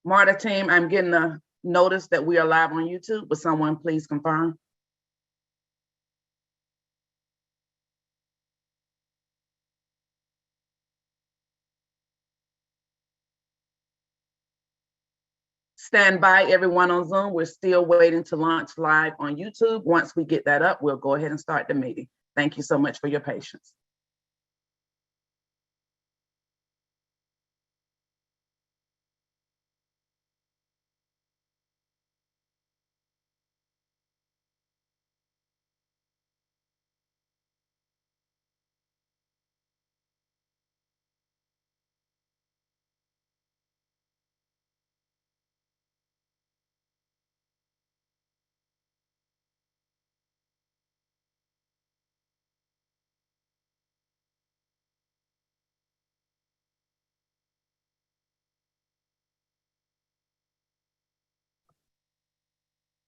MARTA team, I'm getting a notice that we are live on YouTube. Would someone please confirm? Stand by, everyone on Zoom. We're still waiting to launch live on YouTube. Once we get that up, we'll go ahead and start the meeting. Thank you so much for your patience.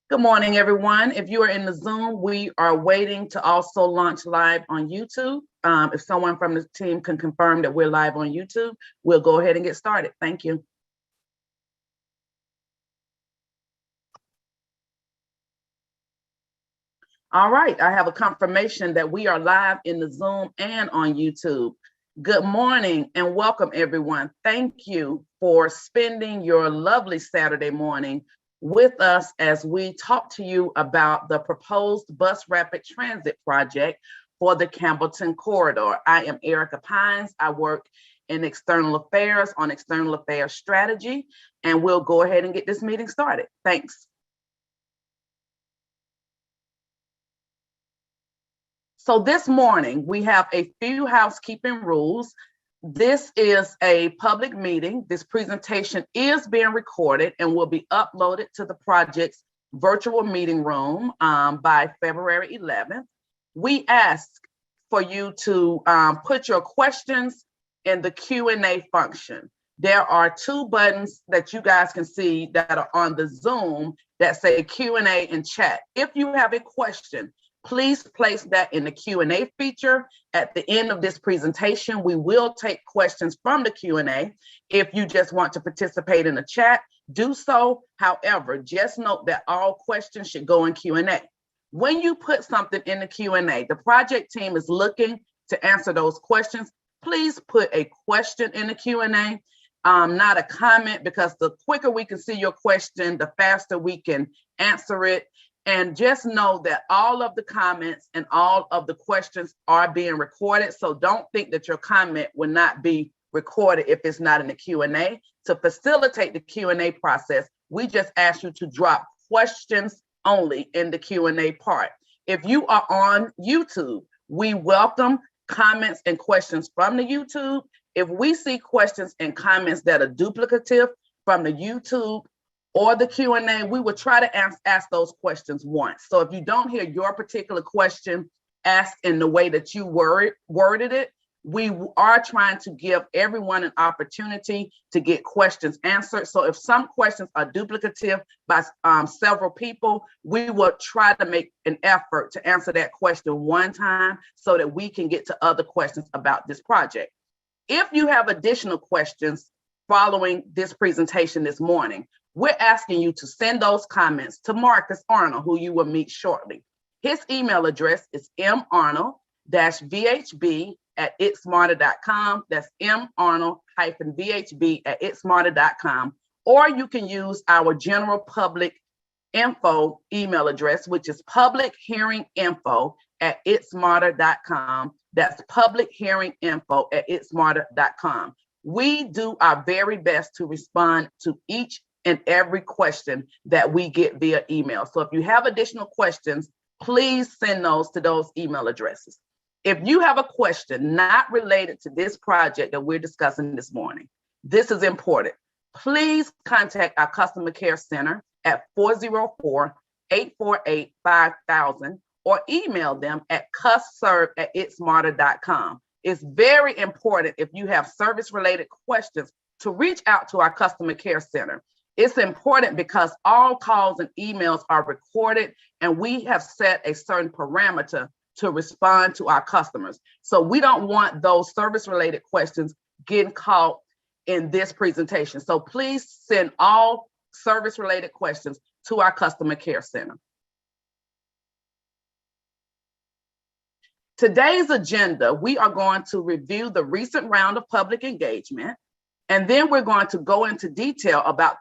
Good morning, everyone. If you are in the Zoom, we are waiting to also launch live on YouTube. If someone from the team can confirm that we're live on YouTube, we'll go ahead and get started. Thank you. All right, I have a confirmation that we are live in the Zoom and on YouTube. Good morning and welcome, everyone. Thank you for spending your lovely Saturday morning with us as we talk to you about the proposed bus rapid transit project for the Campbellton corridor. I am Erica Pines. I work in external affairs on external affairs strategy, and we'll go ahead and get this meeting started. Thanks. So this morning, we have a few housekeeping rules. This is a public meeting. This presentation is being recorded and will be uploaded to the project's virtual meeting room by February 11th. We ask for you to put your questions in the Q&A function. There are two buttons that you guys can see that are on the Zoom that say Q&A and chat. If you have a question, please place that in the Q&A feature. At the end of this presentation, we will take questions from the Q&A. If you just want to participate in the chat, do so. However, just note that all questions should go in Q&A. When you put something in the Q&A, the project team is looking to answer those questions. Please put a question in the Q&A, not a comment, because the quicker we can see your question, the faster we can answer it. And just know that all of the comments and all of the questions are being recorded. So don't think that your comment will not be recorded if it's not in the Q&A. To facilitate the Q&A process, we just ask you to drop questions only in the Q&A part. If you are on YouTube, we welcome comments and questions from the YouTube. If we see questions and comments that are duplicative from the YouTube or the Q&A, we will try to ask those questions once. So if you don't hear your particular question asked in the way that you worded it, we are trying to give everyone an opportunity to get questions answered. So if some questions are duplicative by several people, we will try to make an effort to answer that question one time so that we can get to other questions about this project. If you have additional questions following this presentation this morning, we're asking you to send those comments to Marcus Arnold, who you will meet shortly. His email address is marnold-vhb@itsmarter.com. That's marnold-vhb@itsmarter.com. Or you can use our general public info email address, which is publichearinginfo@itsmarter.com. That's publichearinginfo@itsmarter.com. We do our very best to respond to each and every question that we get via email. So if you have additional questions, please send those to those email addresses. If you have a question not related to this project that we're discussing this morning, this is important. Please contact our customer care center at 404-848-5000 or email them at customer@itsmarter.com. It's very important, if you have service-related questions, to reach out to our customer care center. It's important because all calls and emails are recorded, and we have set a certain parameter to respond to our customers. So we don't want those service-related questions getting caught in this presentation. So please send all service-related questions to our customer care center. Today's agenda, we are going to review the recent round of public engagement, and then we're going to go into detail about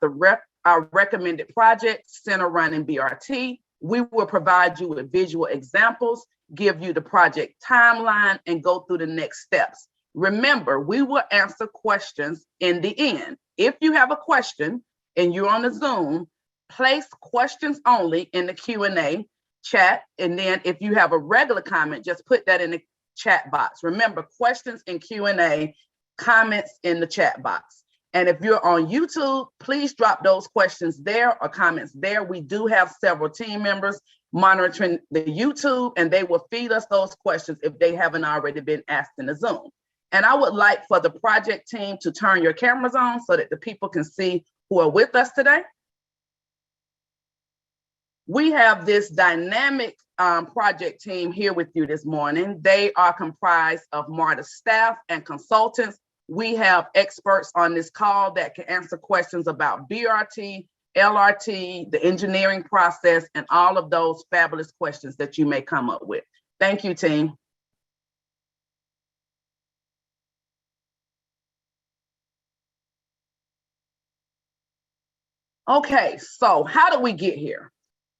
our recommended project, Center Running BRT. We will provide you with visual examples, give you the project timeline, and go through the next steps. Remember, we will answer questions in the end. If you have a question and you're on the Zoom, place questions only in the Q&A chat. And then if you have a regular comment, just put that in the chat box. Remember, questions in Q&A, comments in the chat box. And if you're on YouTube, please drop those questions there or comments there. We do have several team members monitoring the YouTube, and they will feed us those questions if they haven't already been asked in the Zoom. And I would like for the project team to turn your cameras on so that the people can see who are with us today. We have this dynamic project team here with you this morning. They are comprised of MARTA staff and consultants. We have experts on this call that can answer questions about BRT, LRT, the engineering process, and all of those fabulous questions that you may come up with. Thank you, team. Okay, so how did we get here?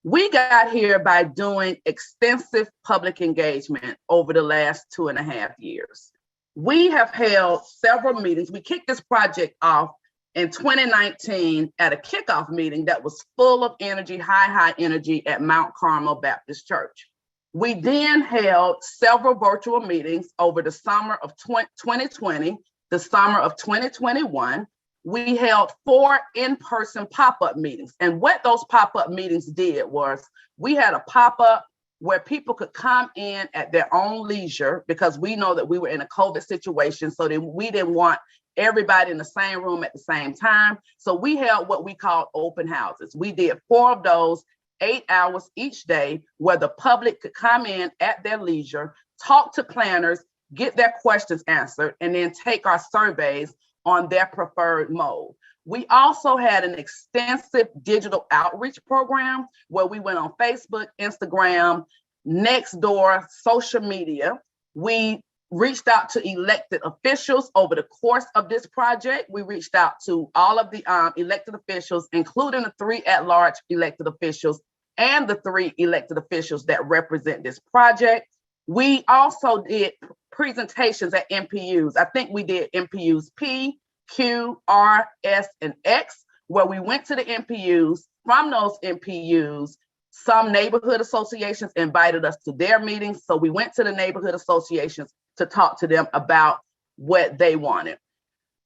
We got here by doing extensive public engagement over the last 2.5 years. We have held several meetings. We kicked this project off in 2019 at a kickoff meeting that was full of energy, high energy at Mount Carmel Baptist Church. We then held several virtual meetings over the summer of 2020, the summer of 2021. We held 4 in-person pop-up meetings. And what those pop-up meetings did was we had a pop-up where people could come in at their own leisure, because we know that we were in a COVID situation, so that we didn't want everybody in the same room at the same time. So we held what we called open houses. We did 4 of those, 8 hours each day, where the public could come in at their leisure, talk to planners, get their questions answered, and then take our surveys on their preferred mode. We also had an extensive digital outreach program where we went on Facebook, Instagram, Nextdoor, social media. We reached out to elected officials over the course of this project. We reached out to all of the elected officials, including the 3 at-large elected officials and the 3 elected officials that represent this project. We also did presentations at MPUs. I think we did MPUs P, Q, R, S, and X, where we went to the MPUs. From those MPUs, some neighborhood associations invited us to their meetings. So we went to the neighborhood associations to talk to them about what they wanted.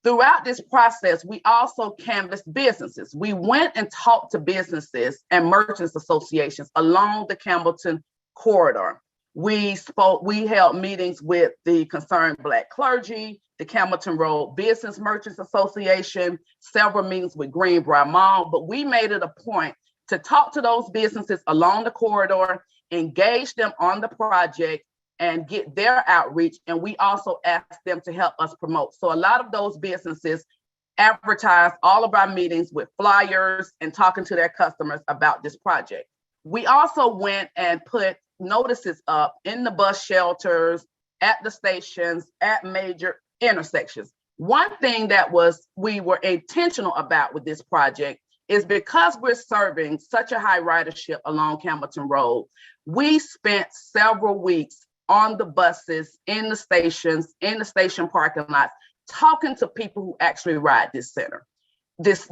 Throughout this process, we also canvassed businesses. We went and talked to businesses and merchants associations along the Campbellton corridor. We held meetings with the Concerned Black Clergy, the Campbellton Road Business Merchants Association, several meetings with Greenbrier Mall, but we made it a point to talk to those businesses along the corridor, engage them on the project, and get their outreach. And we also asked them to help us promote. So a lot of those businesses advertised all of our meetings with flyers and talking to their customers about this project. We also went and put notices up in the bus shelters, at the stations, at major intersections. One thing that we were intentional about with this project is because we're serving such a high ridership along Campbellton Road, we spent several weeks on the buses, in the stations, in the station parking lots, talking to people who actually ride this center. This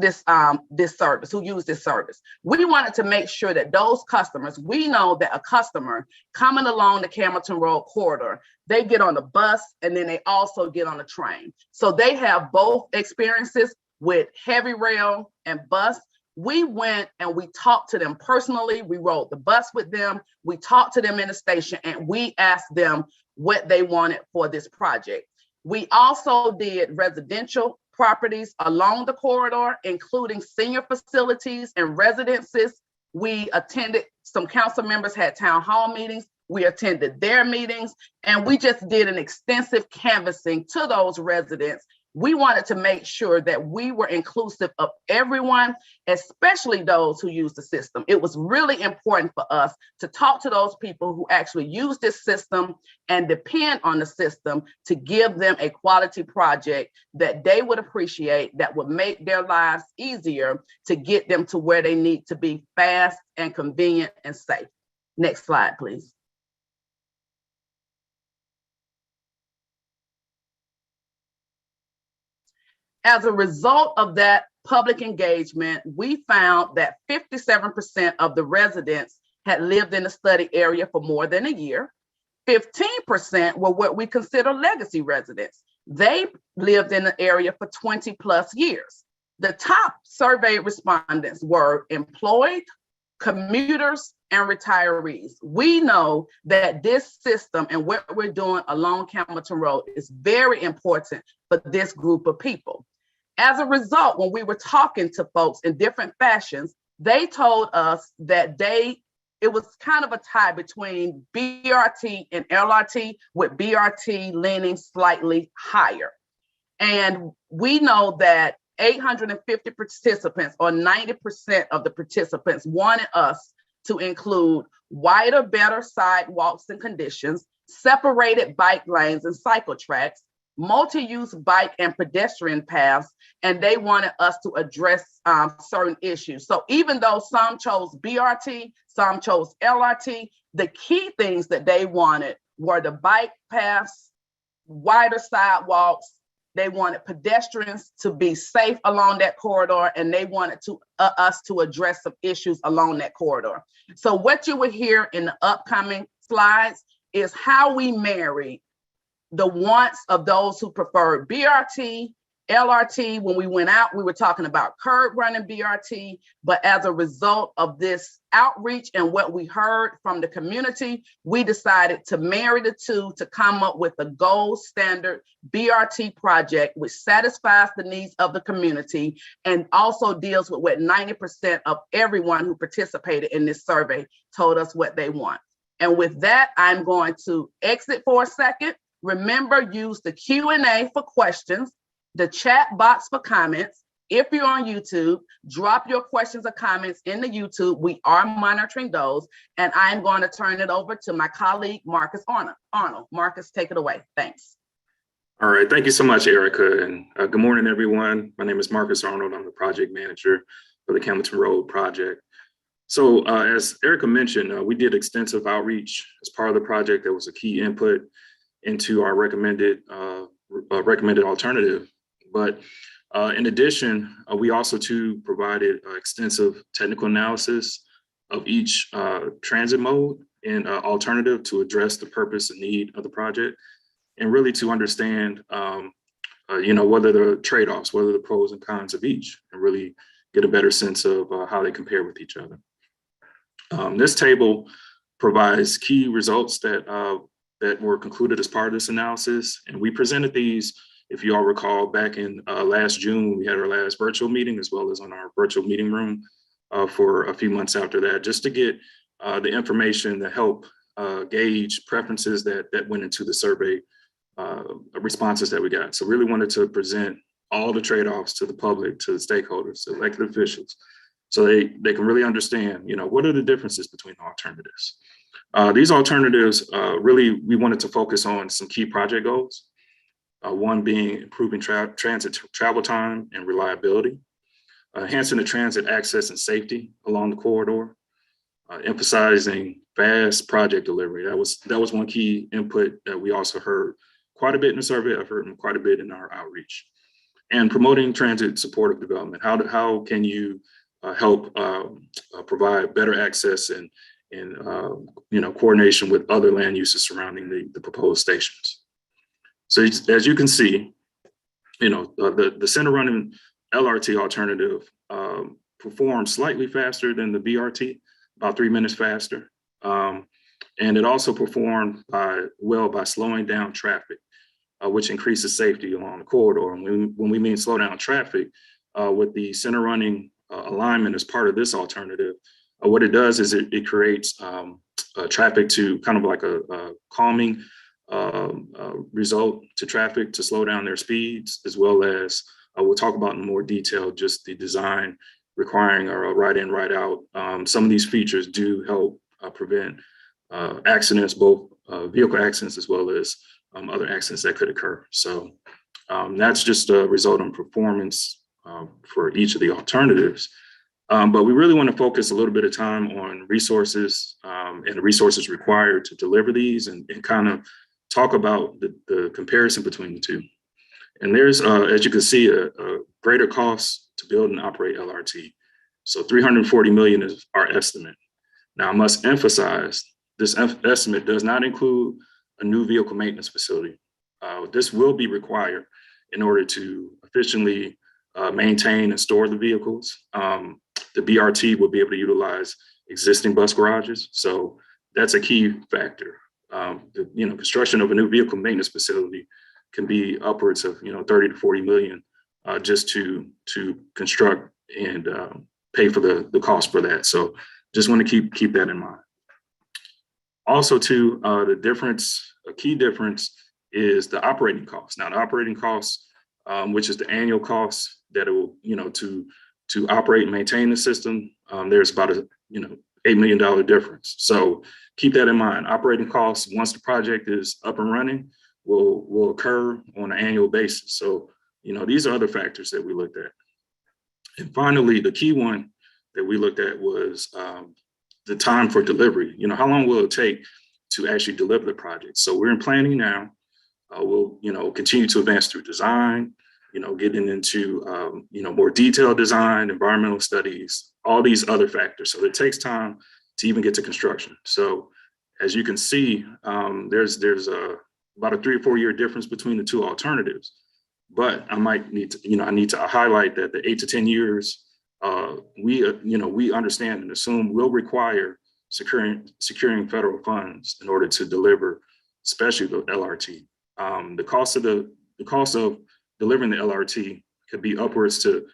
service, who use this service. We wanted to make sure that those customers, we know that a customer coming along the Campbellton Road corridor, they get on the bus and then they also get on the train. So they have both experiences with heavy rail and bus. We went and we talked to them personally. We rode the bus with them. We talked to them in the station and we asked them what they wanted for this project. We also did residential properties along the corridor, including senior facilities and residences. We attended, some council members had town hall meetings. We attended their meetings, and we just did an extensive canvassing to those residents We wanted to make sure that we were inclusive of everyone, especially those who use the system. It was really important for us to talk to those people who actually use this system and depend on the system to give them a quality project that they would appreciate, that would make their lives easier to get them to where they need to be fast and convenient and safe. Next slide, please. As a result of that public engagement, we found that 57% of the residents had lived in the study area for more than a year. 15% were what we consider legacy residents. They lived in the area for 20 plus years. The top survey respondents were employed, commuters, and retirees. We know that this system and what we're doing along Campbellton Road is very important for this group of people. As a result, when we were talking to folks in different fashions, they told us that it was kind of a tie between BRT and LRT, with BRT leaning slightly higher. And we know that 850 participants, or 90% of the participants, wanted us to include wider, better sidewalks and conditions, separated bike lanes and cycle tracks, multi-use bike and pedestrian paths, and they wanted us to address certain issues. So even though some chose BRT, some chose LRT, the key things that they wanted were the bike paths, wider sidewalks. They wanted pedestrians to be safe along that corridor, and they wanted us to address some issues along that corridor. So what you will hear in the upcoming slides is how we marry the wants of those who prefer BRT, LRT. When we went out, we were talking about curb running BRT, but as a result of this outreach and what we heard from the community, we decided to marry the two to come up with a gold standard BRT project, which satisfies the needs of the community and also deals with what 90% of everyone who participated in this survey told us what they want. And with that, I'm going to exit for a second. Remember, use the Q&A for questions, the chat box for comments. If you're on YouTube, drop your questions or comments in the YouTube. We are monitoring those. And I'm going to turn it over to my colleague, Marcus Arnold. Marcus, take it away. Thanks. All right. Thank you so much, Erica. And good morning, everyone. My name is Marcus Arnold. I'm the project manager for the Campbellton Road project. So as Erica mentioned, we did extensive outreach as part of the project. That was a key input into our recommended alternative. But in addition, we also too provided extensive technical analysis of each transit mode and alternative to address the purpose and need of the project, and really to understand, what are the trade-offs, what are the pros and cons of each, and really get a better sense of how they compare with each other. This table provides key results that were concluded as part of this analysis. And we presented these, if you all recall, back in last June, we had our last virtual meeting, as well as on our virtual meeting room for a few months after that, just to get the information to help gauge preferences that went into the survey responses that we got. So really wanted to present all the trade-offs to the public, to the stakeholders, to elected officials, so they can really understand, what are the differences between the alternatives. These alternatives, really, we wanted to focus on some key project goals. One being improving transit travel time and reliability, enhancing the transit access and safety along the corridor, emphasizing fast project delivery. That was one key input that we also heard quite a bit in the survey. I've heard quite a bit in our outreach. And promoting transit supportive development. How can you help provide better access and coordination with other land uses surrounding the proposed stations. So as you can see, the center running LRT alternative performed slightly faster than the BRT, about 3 minutes faster. And it also performed well by slowing down traffic, which increases safety along the corridor. And when we mean slow down traffic, with the center running alignment as part of this alternative, what it does is it creates traffic to kind of like a calming result to traffic to slow down their speeds, as well as we'll talk about in more detail just the design requiring a right in, right out. Some of these features do help prevent accidents, both vehicle accidents as well as other accidents that could occur. So that's just a result on performance for each of the alternatives. But we really want to focus a little bit of time on resources and the resources required to deliver these and kind of talk about the comparison between the two. And there's, as you can see, a greater cost to build and operate LRT. So 340 million is our estimate. Now, I must emphasize, this estimate does not include a new vehicle maintenance facility. This will be required in order to efficiently maintain and store the vehicles. The BRT will be able to utilize existing bus garages. So that's a key factor. The construction of a new vehicle maintenance facility can be upwards of 30 to 40 million just to construct and pay for the cost for that. So just want to keep that in mind. Also, too, a key difference is the operating cost. Now, the operating cost, which is the annual cost that it will, to operate and maintain the system, there's about a $8 million difference. So keep that in mind. Operating costs, once the project is up and running, will occur on an annual basis. So, these are other factors that we looked at. And finally, the key one that we looked at was the time for delivery. How long will it take to actually deliver the project? So we're in planning now. We'll, continue to advance through design, getting into, more detailed design, environmental studies, all these other factors. So it takes time to even get to construction. So as you can see, there's about a 3 or 4 year difference between the two alternatives. But I might need to, I need to highlight that the 8 to 10 years, we understand and assume will require securing federal funds in order to deliver, especially the LRT. The cost of delivering the LRT could be upwards to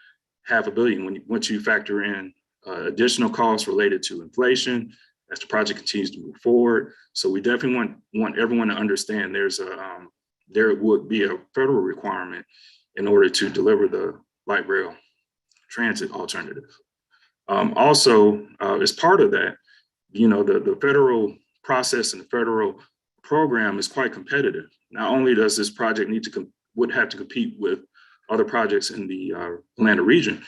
$500 million once you factor in additional costs related to inflation as the project continues to move forward. So we definitely want everyone to understand there would be a federal requirement in order to deliver the light rail transit alternative. Also, as part of that, the federal process and the federal program is quite competitive. Not only does this project would have to compete with other projects in the Atlanta region,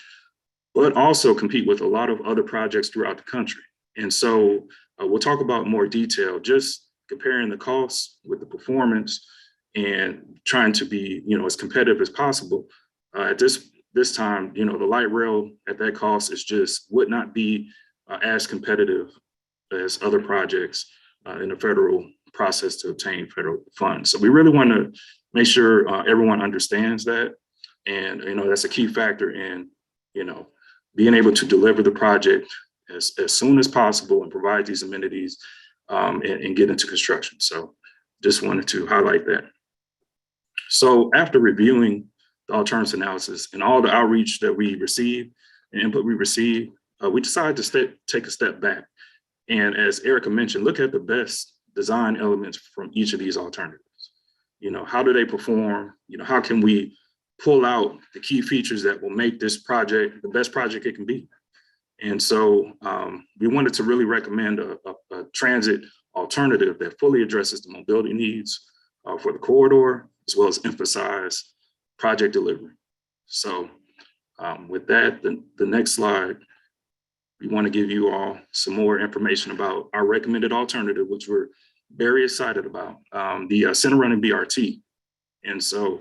but also compete with a lot of other projects throughout the country. And so we'll talk about more detail, just comparing the costs with the performance and trying to be, as competitive as possible. At this time, the light rail at that cost would not be as competitive as other projects in the federal process to obtain federal funds. So we really want to make sure everyone understands that. And, that's a key factor in, being able to deliver the project as soon as possible and provide these amenities and get into construction. So just wanted to highlight that. So after reviewing the alternatives analysis and all the outreach that we received and input we received, we decided to take a step back. And as Erica mentioned, look at the best design elements from each of these alternatives. How do they perform? How can we pull out the key features that will make this project the best project it can be? And so we wanted to really recommend a transit alternative that fully addresses the mobility needs for the corridor, as well as emphasize project delivery. So with that, the next slide, we want to give you all some more information about our recommended alternative, which we're very excited about, the Center Running BRT. And so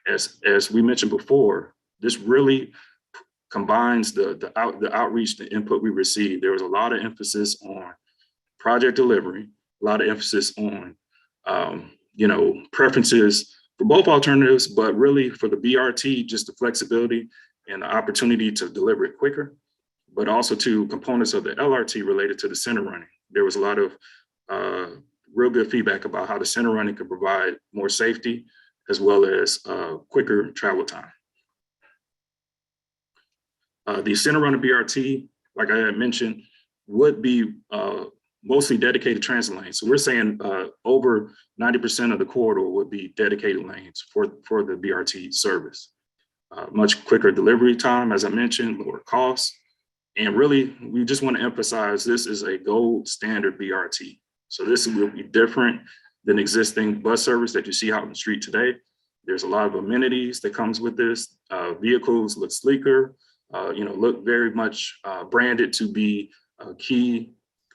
as we mentioned before, this really combines the outreach, the input we received. There was a lot of emphasis on project delivery, a lot of emphasis on, preferences for both alternatives, but really for the BRT, just the flexibility and the opportunity to deliver it quicker, but also to components of the LRT related to the center running. There was a lot of real good feedback about how the center running could provide more safety as well as quicker travel time. The center running BRT, like I had mentioned, would be mostly dedicated transit lanes. So we're saying over 90% of the corridor would be dedicated lanes for the BRT service. Much quicker delivery time, as I mentioned, lower costs. And really, we just want to emphasize this is a gold standard BRT. So this will be different than existing bus service that you see out in the street today. There's a lot of amenities that comes with this. Vehicles look sleeker, look very much branded to be a key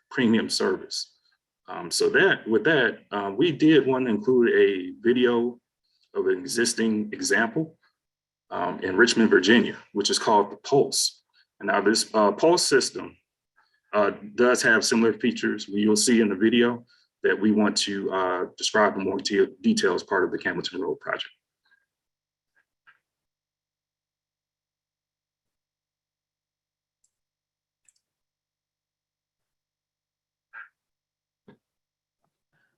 premium service. We did want to include a video of an existing example in Richmond, Virginia, which is called the Pulse. And now this Pulse system does have similar features you'll see in the video that we want to describe in more detail as part of the Campbellton Road project.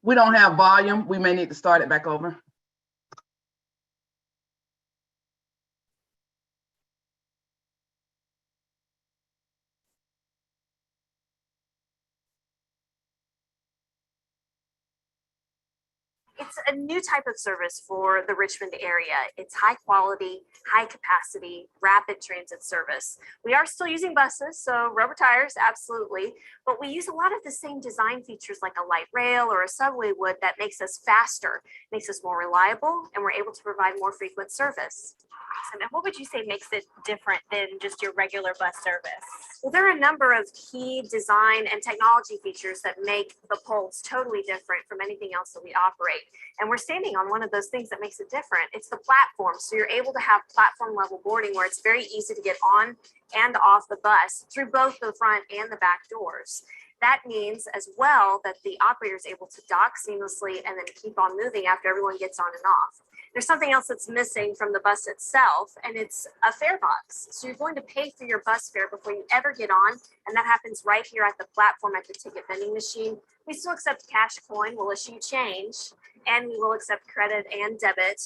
We don't have volume. We may need to start it back over. It's a new type of service for the Richmond area. It's high quality, high capacity, rapid transit service. We are still using buses, so rubber tires, absolutely, but we use a lot of the same design features like a light rail or a subway would that makes us faster, makes us more reliable, and we're able to provide more frequent service. Awesome. And what would you say makes it different than just your regular bus service? Well, there are a number of key design and technology features that make the Pulse totally different from anything else that we operate. And we're standing on one of those things that makes it different. It's the platform. So you're able to have platform level boarding where it's very easy to get on and off the bus through both the front and the back doors. That means as well that the operator is able to dock seamlessly and then keep on moving after everyone gets on and off. There's something else that's missing from the bus itself, and it's a fare box. So you're going to pay for your bus fare before you ever get on, and that happens right here at the platform at the ticket vending machine. We still accept cash coin, we'll issue change, and we will accept credit and debit.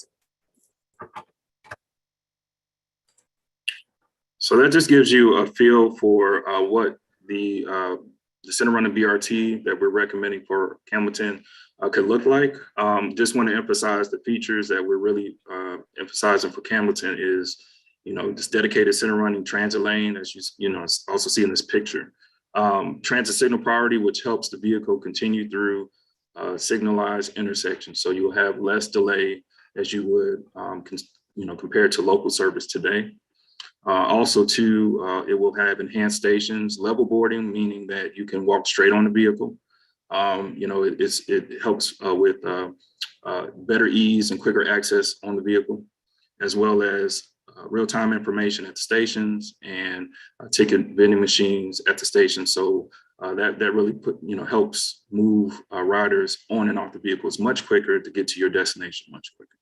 So that just gives you a feel for what the center running BRT that we're recommending for Campbellton could look like. Just want to emphasize the features that we're really emphasizing for Campbellton is, this dedicated center running transit lane, as you also see in this picture. Transit signal priority, which helps the vehicle continue through signalized intersections. So you'll have less delay as you would, compared to local service today. Also, too, it will have enhanced stations, level boarding, meaning that you can walk straight on the vehicle. It helps with better ease and quicker access on the vehicle, as well as real-time information at the stations and ticket vending machines at the station. So that really helps move riders on and off the vehicles much quicker to get to your destination much quicker.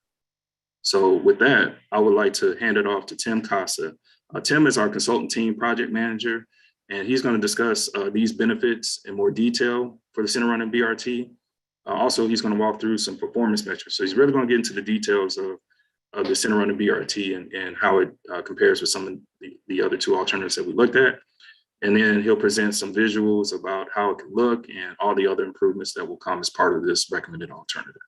So with that, I would like to hand it off to Tim Casa. Tim is our consultant team project manager, and he's going to discuss these benefits in more detail for the center running BRT. Also, he's going to walk through some performance metrics. So he's really going to get into the details of the center running BRT and how it compares with some of the other two alternatives that we looked at. And then he'll present some visuals about how it can look and all the other improvements that will come as part of this recommended alternative.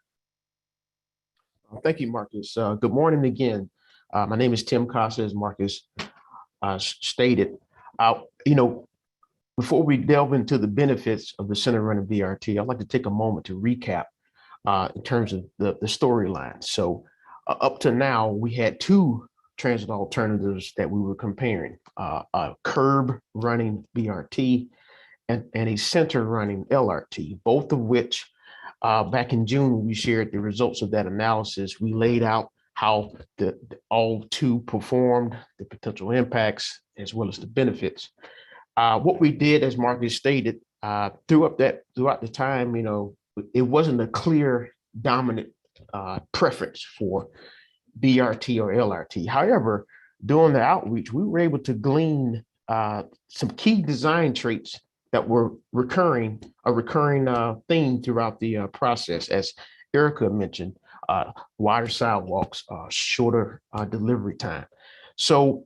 Thank you, Marcus. Good morning again. My name is Tim Casa, as Marcus stated. Before we delve into the benefits of the center running BRT, I'd like to take a moment to recap in terms of the storyline. So up to now, we had two transit alternatives that we were comparing, a curb running BRT and a center running LRT, both of which back in June, we shared the results of that analysis. We laid out how all two performed, the potential impacts, as well as the benefits. What we did, as Marcus stated, throughout the time, it wasn't a clear dominant preference for BRT or LRT. However, during the outreach, we were able to glean some key design traits that were a recurring theme throughout the process. As Erica mentioned, wider sidewalks, shorter delivery time. So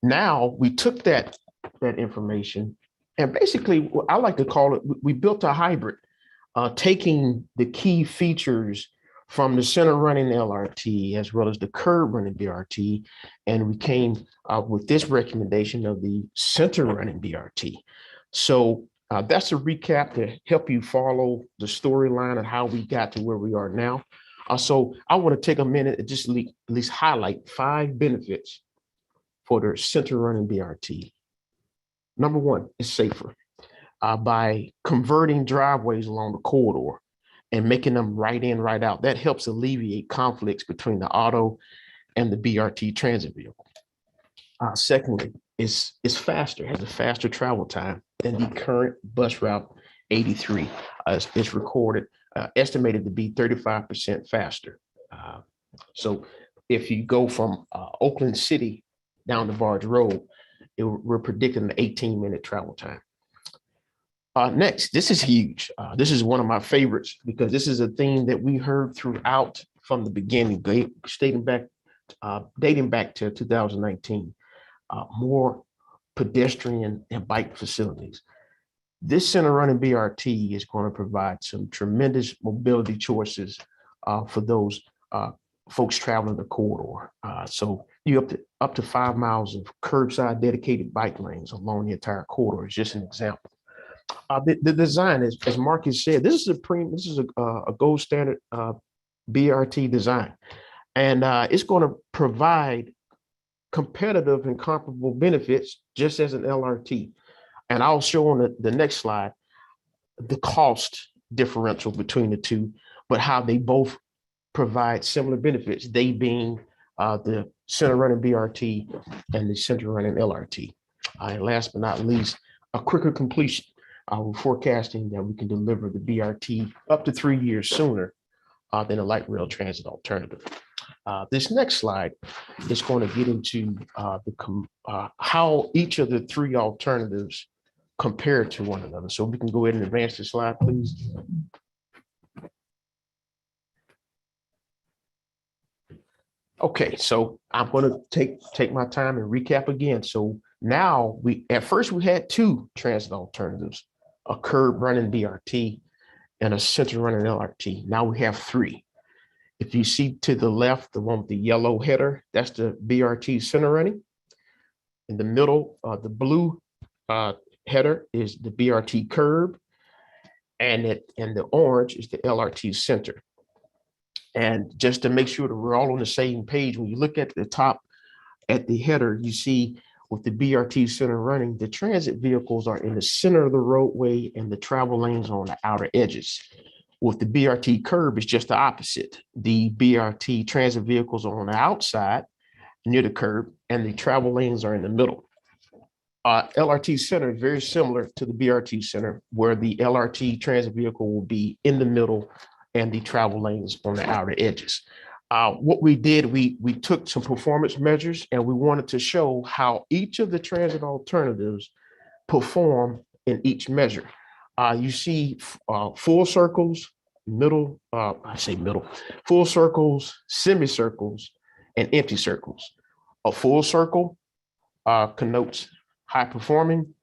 now we took that information And basically, what I like to call it, we built a hybrid, taking the key features from the center running LRT as well as the curb running BRT, and we came with this recommendation of the center running BRT. So that's a recap to help you follow the storyline of how we got to where we are now. So I want to take a minute and just at least highlight 5 benefits for the center running BRT. Number 1, it's safer. By converting driveways along the corridor and making them right in, right out, that helps alleviate conflicts between the auto and the BRT transit vehicle. Secondly, it's faster, has a faster travel time than the current bus route 83. It's recorded, estimated to be 35% faster. So if you go from Oakland City down to Barge Road, we're predicting an 18-minute travel time. Next, this is huge. This is one of my favorites because this is a theme that we heard throughout from the beginning, dating back to 2019. More pedestrian and bike facilities. This center running BRT is going to provide some tremendous mobility choices for those folks traveling the corridor. So you up to 5 miles of curbside dedicated bike lanes along the entire corridor is just an example. The design is, as Marcus said, this is a gold standard BRT design, and it's going to provide competitive and comparable benefits just as an LRT. And I'll show on the next slide the cost differential between the two, but how they both provide similar benefits, they being the center running BRT and the center running LRT. And last but not least, a quicker completion. We're forecasting that we can deliver the BRT up to 3 years sooner than a light rail transit alternative. This next slide is going to get into how each of the 3 alternatives compare to one another. So we can go ahead and advance the slide, please. Okay, so I'm going to take my time and recap again. So now at first we had 2 transit alternatives, a curb running BRT and a center running LRT. Now we have 3. If you see to the left, the one with the yellow header, that's the BRT center running. In the middle, the blue header is the BRT curb, and the orange is the LRT center. And just to make sure that we're all on the same page, when you look at the top at the header, you see with the BRT center running, the transit vehicles are in the center of the roadway and the travel lanes are on the outer edges. With the BRT curb, it's just the opposite. The BRT transit vehicles are on the outside near the curb and the travel lanes are in the middle. LRT center is very similar to the BRT center, where the LRT transit vehicle will be in the middle and the travel lanes on the outer edges. What we did, we took some performance measures and we wanted to show how each of the transit alternatives perform in each measure. You see full circles, full circles, semicircles, and empty circles. A full circle connotes high performing,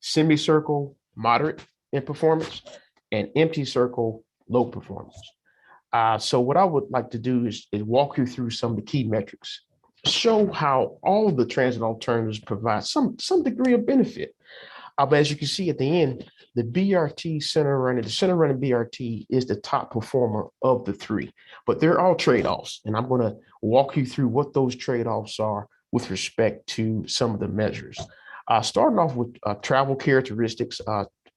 semicircle, moderate in performance, and empty circle, low performance. So what I would like to do is walk you through some of the key metrics, show how all of the transit alternatives provide some degree of benefit. But as you can see at the end, the BRT center running BRT is the top performer of the 3, but they're all trade-offs. And I'm going to walk you through what those trade-offs are with respect to some of the measures. Starting off with travel characteristics,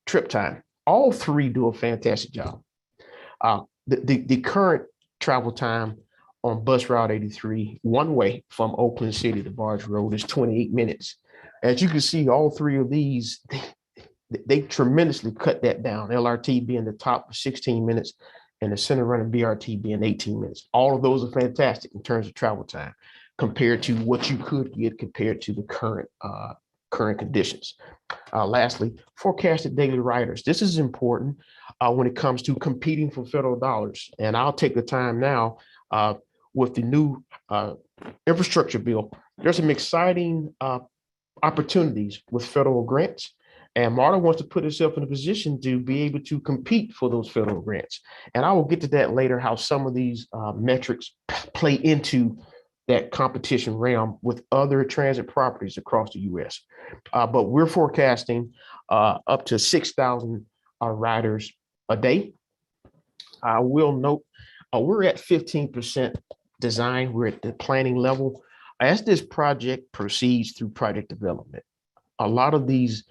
trip time. All 3 do a fantastic job. The current travel time on bus route 83, one way from Oakland City to Barge Road, is 28 minutes. As you can see, all 3 of these, they tremendously cut that down. LRT being the top of 16 minutes and the center running BRT being 18 minutes. All of those are fantastic in terms of travel time compared to what you could get compared to the current conditions. Lastly, forecasted daily riders. This is important when it comes to competing for federal dollars. And I'll take the time now with the new infrastructure bill. There's some exciting opportunities with federal grants And MARTA wants to put itself in a position to be able to compete for those federal grants. And I will get to that later, how some of these metrics play into that competition realm with other transit properties across the US. But we're forecasting up to 6,000 riders a day. I will note we're at 15% design. We're at the planning level. As this project proceeds through project development, a lot of these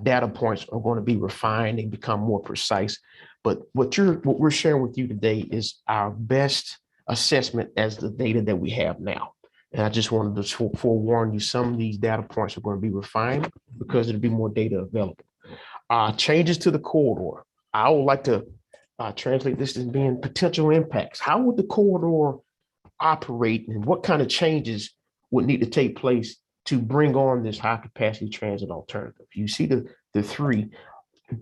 data points are going to be refined and become more precise. But what we're sharing with you today is our best assessment as the data that we have now. And I just wanted to forewarn you, some of these data points are going to be refined because there'll be more data available. Changes to the corridor. I would like to translate this as being potential impacts. How would the corridor operate, and what kind of changes would need to take place to bring on this high capacity transit alternative? You see the three,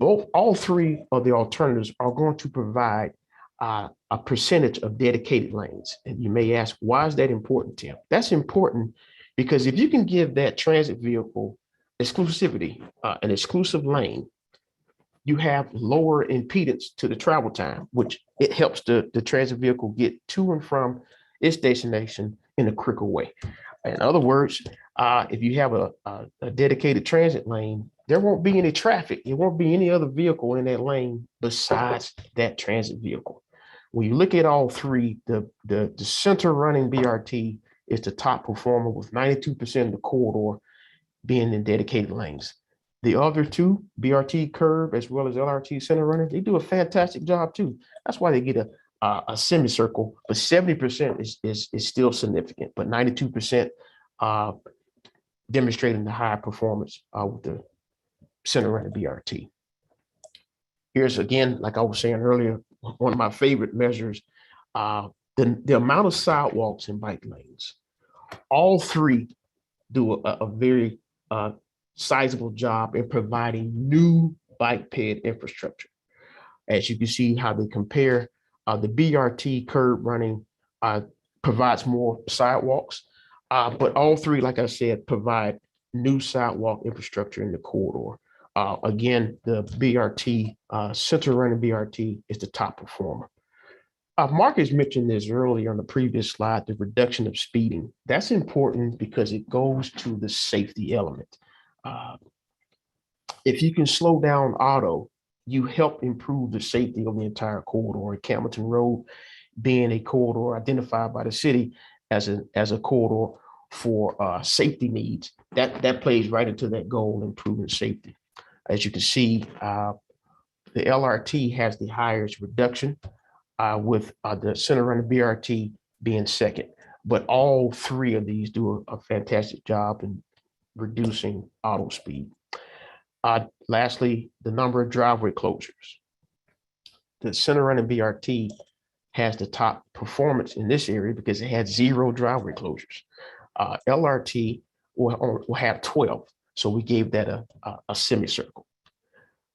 all three of the alternatives are going to provide a percentage of dedicated lanes. And you may ask, why is that important, Tim? That's important because if you can give that transit vehicle exclusivity, an exclusive lane, you have lower impedance to the travel time, which it helps the transit vehicle get to and from its destination in a quicker way. In other words, if you have a dedicated transit lane, there won't be any traffic. There won't be any other vehicle in that lane besides that transit vehicle. When you look at all three, the center running BRT is the top performer with 92% of the corridor being in dedicated lanes. The other two, BRT curve as well as LRT center running, they do a fantastic job too. That's why they get a semicircle, but 70% is still significant, but 92% demonstrating the high performance with the center running BRT. Here's again, like I was saying earlier, one of my favorite measures, the amount of sidewalks and bike lanes. All three do a very sizable job in providing new bike ped infrastructure. As you can see how they compare, the BRT curb running provides more sidewalks, but all three, like I said, provide new sidewalk infrastructure in the corridor. Again, the BRT, center running BRT is the top performer. Marcus mentioned this earlier on the previous slide, the reduction of speeding. That's important because it goes to the safety element. If you can slow down auto, you help improve the safety of the entire corridor. And Campbellton Road being a corridor identified by the city as a corridor for safety needs, that plays right into that goal, improving safety. As you can see, the LRT has the highest reduction, with the center running BRT being second. But all three of these do a fantastic job in reducing auto speed. Lastly, the number of driveway closures. The center running BRT has the top performance in this area because it had 0 driveway closures. LRT will have 12, so we gave that a semicircle.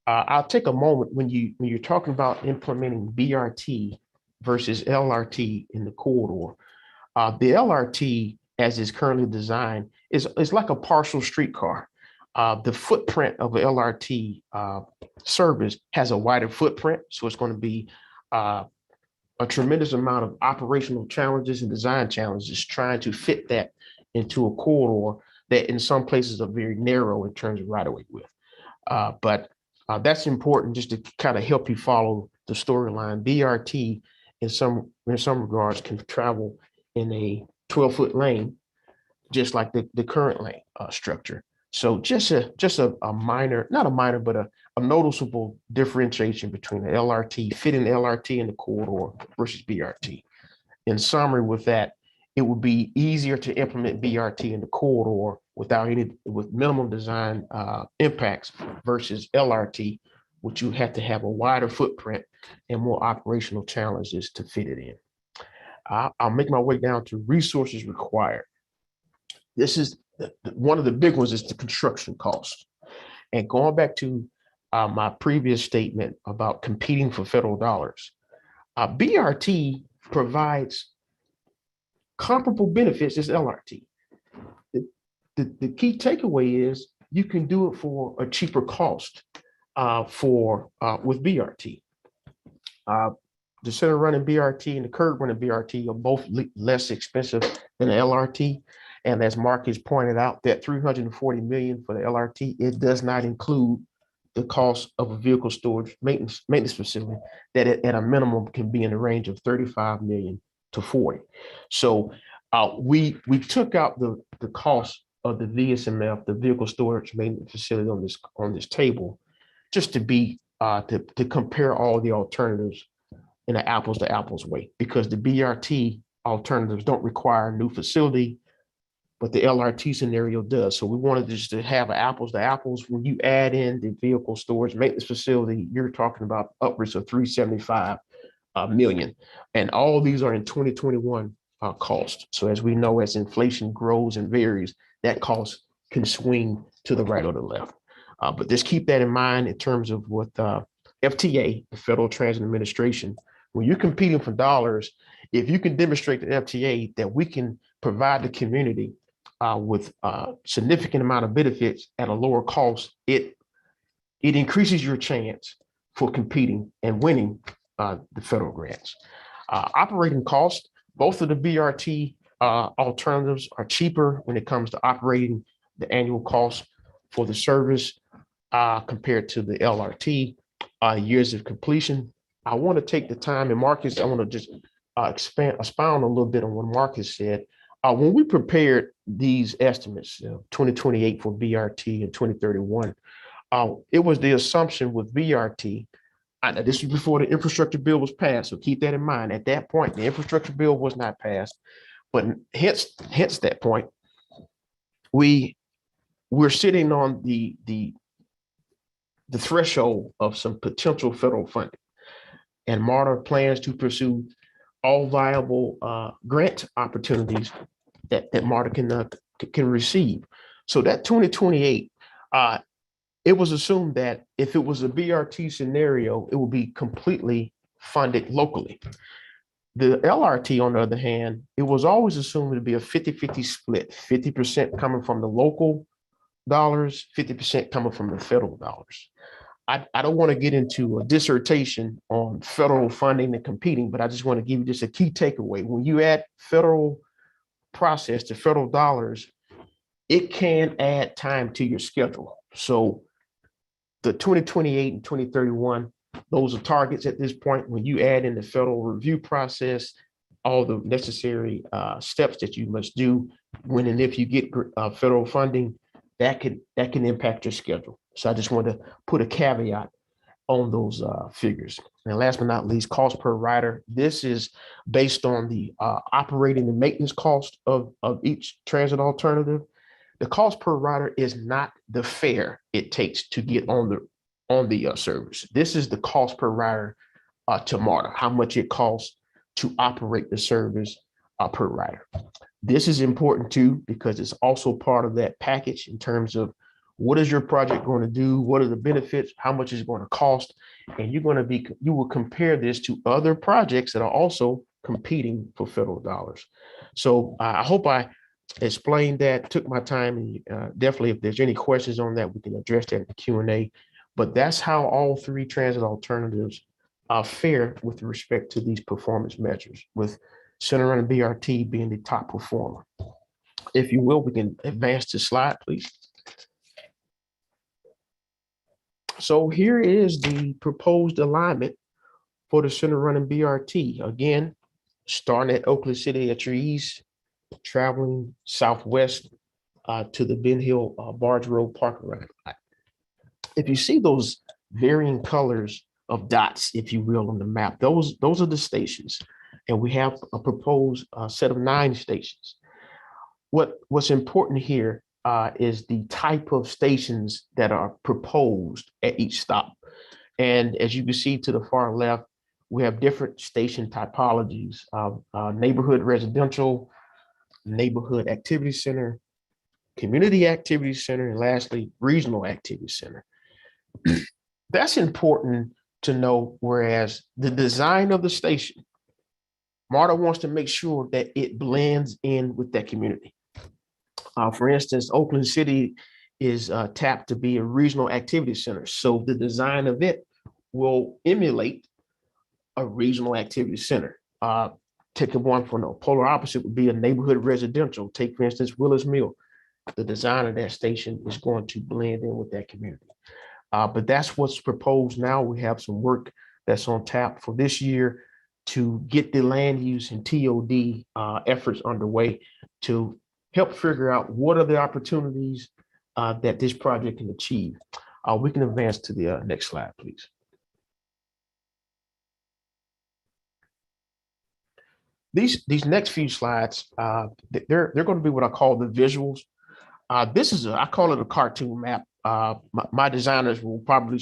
I'll take a moment when you're talking about implementing BRT versus LRT in the corridor. The LRT, as is currently designed, is like a partial streetcar. The footprint of an LRT service has a wider footprint, so it's going to be a tremendous amount of operational challenges and design challenges trying to fit that into a corridor that in some places are very narrow in terms of right-of-way width. But that's important just to kind of help you follow the storyline. BRT in some regards can travel in a 12-foot lane, just like the current lane structure. So just a minor, not a minor, but a noticeable differentiation between the LRT, fitting the LRT in the corridor versus BRT. In summary with that, it would be easier to implement BRT in the corridor with minimal design impacts versus LRT, which you have to have a wider footprint and more operational challenges to fit it in. I'll make my way down to resources required. This is one of the big ones is the construction cost. And going back to my previous statement about competing for federal dollars, BRT provides comparable benefits as LRT. The key takeaway is you can do it for a cheaper cost with BRT. The center running BRT and the curb running BRT are both less expensive than the LRT. And as Mark has pointed out, that 340 million for the LRT, it does not include the cost of a vehicle storage maintenance facility that at a minimum can be in the range of 35 million to 40. So we took out the cost of the VSMF, the vehicle storage maintenance facility on this table, just to be to compare all the alternatives in an apples to apples way, because the BRT alternatives don't require a new facility, but the LRT scenario does. So we wanted just to have apples to apples. When you add in the vehicle storage maintenance facility, you're talking about upwards of 375 million. And all these are in 2021 cost. So as we know, as inflation grows and varies, that cost can swing to the right or the left. But just keep that in mind in terms of what FTA, the Federal Transit Administration, when you're competing for dollars, if you can demonstrate to FTA that we can provide the community with a significant amount of benefits at a lower cost, it increases your chance for competing and winning the federal grants. Operating costs, both of the BRT alternatives are cheaper when it comes to operating the annual cost for the service compared to the LRT. Years of completion. I want to take the time, and Marcus, I want to just expound a little bit on what Marcus said. When we prepared these estimates, 2028 for BRT and 2031, it was the assumption with BRT. This was before the infrastructure bill was passed, so keep that in mind. At that point, the infrastructure bill was not passed, but hence that point, we're sitting on the threshold of some potential federal funding, and MARTA plans to pursue all viable grant opportunities that MARTA can receive. So that 2028, it was assumed that if it was a BRT scenario, it would be completely funded locally. The LRT, on the other hand, it was always assumed to be a 50-50 split, 50% coming from the local dollars, 50% coming from the federal dollars. I don't want to get into a dissertation on federal funding and competing, but I just want to give you just a key takeaway. When you add federal process to federal dollars, it can add time to your schedule. So the 2028 and 2031, those are targets at this point. When you add in the federal review process, all the necessary steps that you must do when and if you get federal funding, that can impact your schedule. So I just want to put a caveat on those figures. And last but not least, cost per rider. This is based on the operating and maintenance cost of each transit alternative. The cost per rider is not the fare it takes to get on the service. This is the cost per rider to MARTA, how much it costs to operate the service per rider. This is important too, because it's also part of that package in terms of what is your project going to do? What are the benefits? How much is it going to cost? And you will compare this to other projects that are also competing for federal dollars. So I hope I explained that, took my time, and definitely if there's any questions on that, we can address that in the Q&A. But that's how all three transit alternatives fare with respect to these performance measures, with Center Running BRT being the top performer. If you will, we can advance the slide, please. So here is the proposed alignment for the Center Running BRT. Again, starting at Oakland City at your east, traveling southwest to the Ben Hill Barge Road parking lot. If you see those varying colors of dots, if you will, on the map, those are the stations. And we have a proposed set of 9 stations. What's important here is the type of stations that are proposed at each stop. And as you can see to the far left, we have different station typologies of neighborhood residential, neighborhood activity center, community activity center, and lastly, regional activity center. That's important to know, whereas the design of the station, MARTA wants to make sure that it blends in with that community. For instance, Oakland City is tapped to be a regional activity center. So the design of it will emulate a regional activity center. Take one from the polar opposite would be a neighborhood residential. Take, for instance, Willis Mill. The design of that station is going to blend in with that community. But that's what's proposed now. We have some work that's on tap for this year to get the land use and TOD efforts underway to help figure out what are the opportunities that this project can achieve. We can advance to the next slide, please. These next few slides, they're going to be what I call the visuals. This is I call it a cartoon map. My designers will probably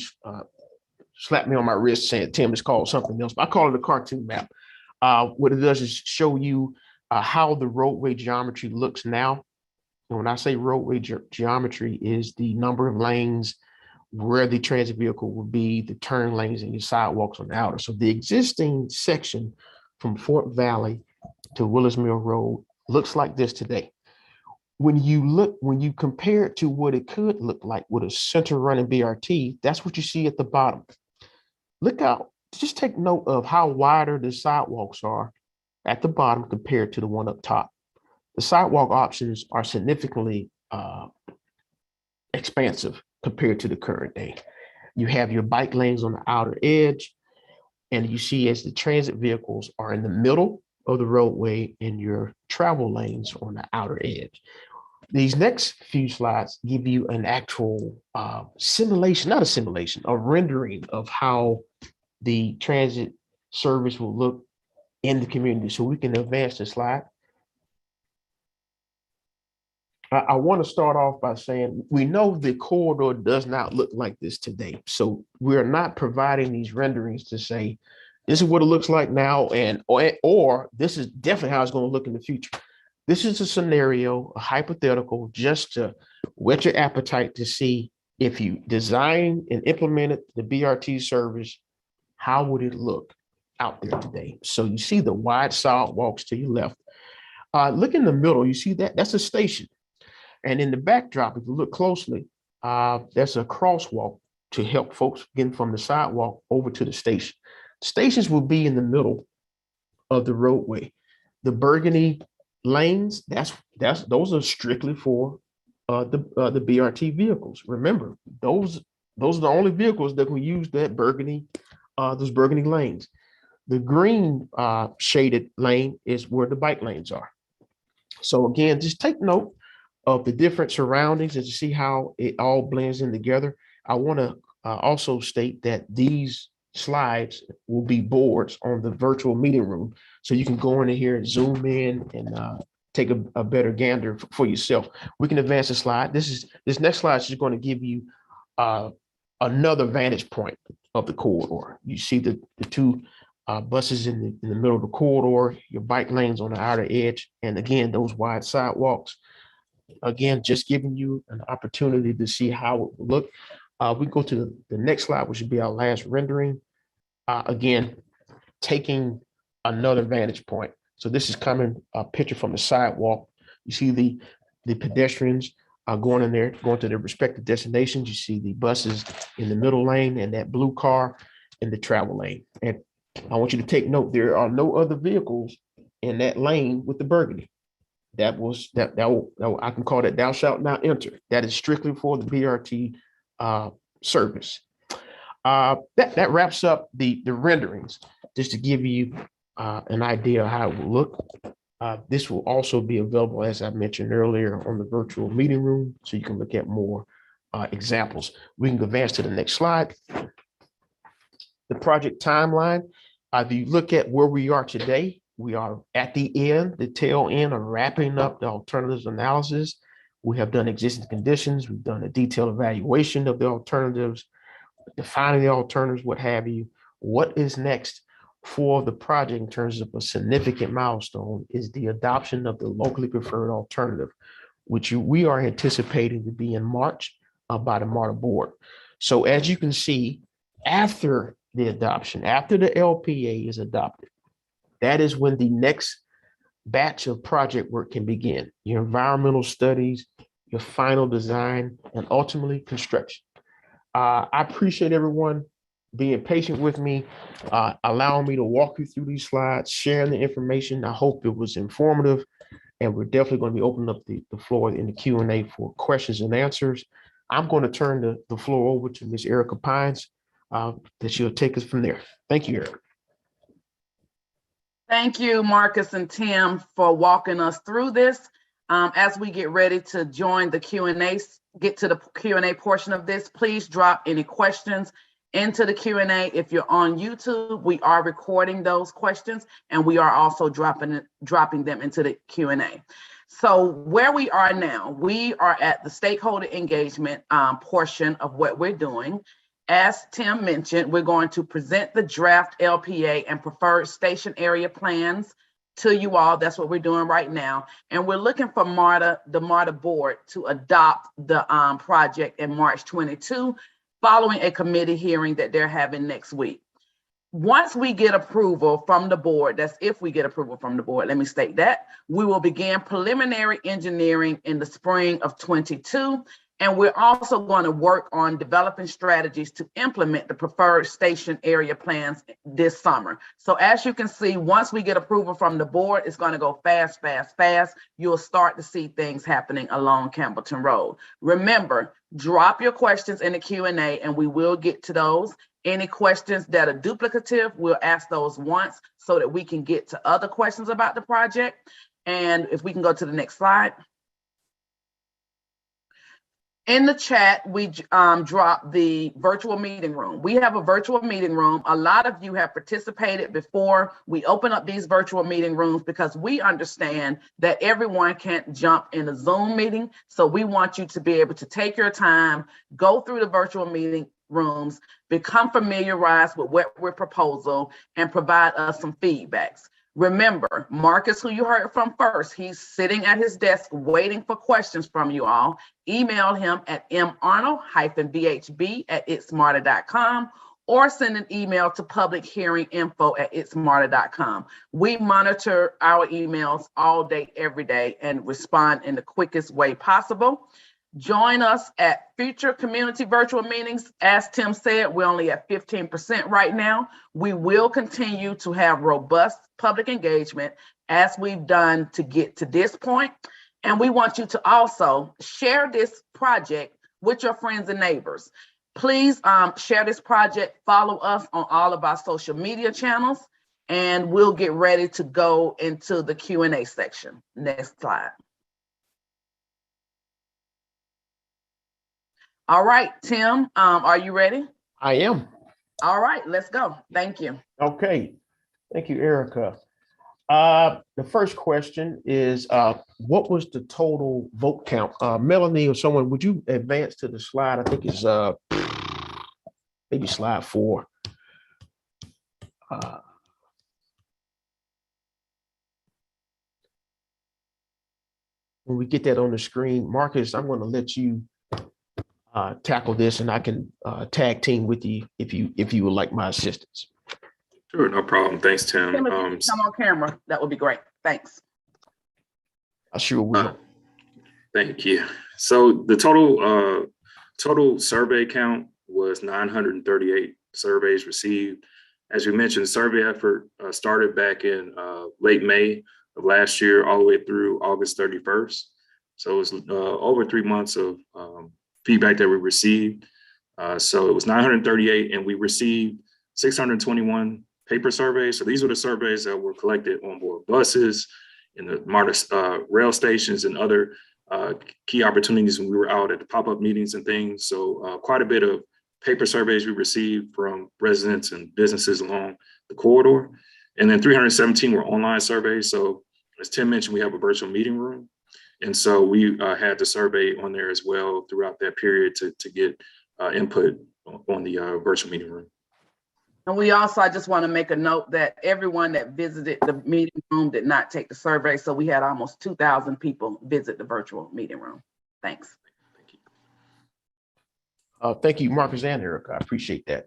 slap me on my wrist saying, Tim, it's called something else, but I call it a cartoon map. What it does is show you how the roadway geometry looks now. And when I say roadway geometry is the number of lanes, where the transit vehicle will be, the turn lanes and your sidewalks on the outer. So the existing section from Fort Valley to Willis Mill Road looks like this today. When you compare it to what it could look like with a center running BRT, that's what you see at the bottom. Look out, just take note of how wider the sidewalks are at the bottom compared to the one up top. The sidewalk options are significantly expansive compared to the current day. You have your bike lanes on the outer edge, and you see as the transit vehicles are in the middle of the roadway and your travel lanes on the outer edge. These next few slides give you an actual simulation, not a simulation, a rendering of how the transit service will look in the community. So we can advance the slide. I want to start off by saying we know the corridor does not look like this today. So we're not providing these renderings to say this is what it looks like now, and or this is definitely how it's going to look in the future. This is a scenario, a hypothetical, just to whet your appetite to see if you design and implemented the BRT service, how would it look out there today? So you see the wide sidewalks to your left. Look in the middle, you see that's a station. And in the backdrop, if you look closely, there's a crosswalk to help folks get from the sidewalk over to the station. Stations will be in the middle of the roadway. The burgundy lanes, those are strictly for the BRT vehicles. Remember, those are the only vehicles that can use that burgundy, those burgundy lanes. The green shaded lane is where the bike lanes are. So again, just take note of the different surroundings and to see how it all blends in together. I want to also state that these slides will be boards on the virtual meeting room. So you can go in here and zoom in and take a better gander for yourself. We can advance the slide. This next slide is just going to give you another vantage point of the corridor. You see the two buses in the middle of the corridor, your bike lanes on the outer edge, and again, those wide sidewalks. Again, just giving you an opportunity to see how it will look. We go to the next slide, which would be our last rendering. Again, taking another vantage point. So this is coming a picture from the sidewalk. You see the pedestrians going in there, going to their respective destinations. You see the buses in the middle lane and that blue car in the travel lane. And I want you to take note, there are no other vehicles in that lane with the burgundy. That I can call that thou shalt not enter. That is strictly for the BRT service. That wraps up the renderings, just to give you an idea of how it will look. This will also be available, as I mentioned earlier, on the virtual meeting room, so you can look at more examples. We can advance to the next slide. The project timeline. If you look at where we are today, we are at the end, the tail end of wrapping up the alternatives analysis. We have done existing conditions. We've done a detailed evaluation of the alternatives, defining the alternatives, what have you. What is next for the project in terms of a significant milestone is the adoption of the locally preferred alternative, which we are anticipating to be in March by the MARTA board. So as you can see, after the adoption, after the LPA is adopted, that is when the next batch of project work can begin. Your environmental studies, your final design, and ultimately construction. I appreciate everyone being patient with me, allowing me to walk you through these slides, sharing the information. I hope it was informative, and we're definitely going to be opening up the floor in the Q&A for questions and answers. I'm going to turn the floor over to Ms. Erica Pines, that she'll take us from there. Thank you, Erica. Thank you, Marcus and Tim, for walking us through this. As we get ready to join the Q&A, get to the Q&A portion of this, please drop any questions into the Q&A. If you're on YouTube, we are recording those questions, and we are also dropping them into the Q&A. So where we are now, we are at the stakeholder engagement portion of what we're doing. As Tim mentioned, we're going to present the draft LPA and preferred station area plans to you all. That's what we're doing right now. And we're looking for the MARTA board to adopt the project in March 22, following a committee hearing that they're having next week. Once we get approval from the board, that's if we get approval from the board, let me state that, we will begin preliminary engineering in the spring of 22. And we're also going to work on developing strategies to implement the preferred station area plans this summer. So as you can see, once we get approval from the board, it's going to go fast, fast, fast. You'll start to see things happening along Campbellton Road. Remember, drop your questions in the Q&A and we will get to those. Any questions that are duplicative, we'll ask those once so that we can get to other questions about the project. And if we can go to the next slide. In the chat, we dropped the virtual meeting room. We have a virtual meeting room. A lot of you have participated before we open up these virtual meeting rooms because we understand that everyone can't jump in a Zoom meeting. So we want you to be able to take your time, go through the virtual meeting rooms, become familiarized with what we're proposing, and provide us some feedbacks. Remember, Marcus, who you heard from first, he's sitting at his desk waiting for questions from you all. Email him at marno-bhb@itsmarta.com or send an email to publichearinginfo@itsmarta.com. We monitor our emails all day, every day, and respond in the quickest way possible. Join us at future community virtual meetings. As Tim said, we're only at 15% right now. We will continue to have robust public engagement as we've done to get to this point. And we want you to also share this project with your friends and neighbors. Please share this project, follow us on all of our social media channels, and we'll get ready to go into the Q&A section. Next slide. All right, Tim, are you ready? I am. All right, let's go. Thank you. Okay. Thank you, Erica. The first question is, what was the total vote count? Melanie or someone, would you advance to the slide? I think it's maybe slide 4. When we get that on the screen, Marcus, I'm going to let you tackle this, and I can tag team with you if you would like my assistance. Sure, no problem. Thanks, Tim. Tim, if you can come on camera, that would be great. Thanks. I sure will. Thank you. So the total survey count was 938 surveys received. As you mentioned, the survey effort started back in late May of last year, all the way through August 31st. So it was over 3 months of feedback that we received. So it was 938, and we received 621 paper surveys. So these were the surveys that were collected on board buses, in the MARTA rail stations, and other key opportunities when we were out at the pop-up meetings and things. So quite a bit of paper surveys we received from residents and businesses along the corridor. And then 317 were online surveys. So as Tim mentioned, we have a virtual meeting room. And so we had the survey on there as well throughout that period to get input on the virtual meeting room. And we also, I just want to make a note that everyone that visited the meeting room did not take the survey. So we had almost 2,000 people visit the virtual meeting room. Thanks. Thank you. Thank you, Marcus and Erica. I appreciate that.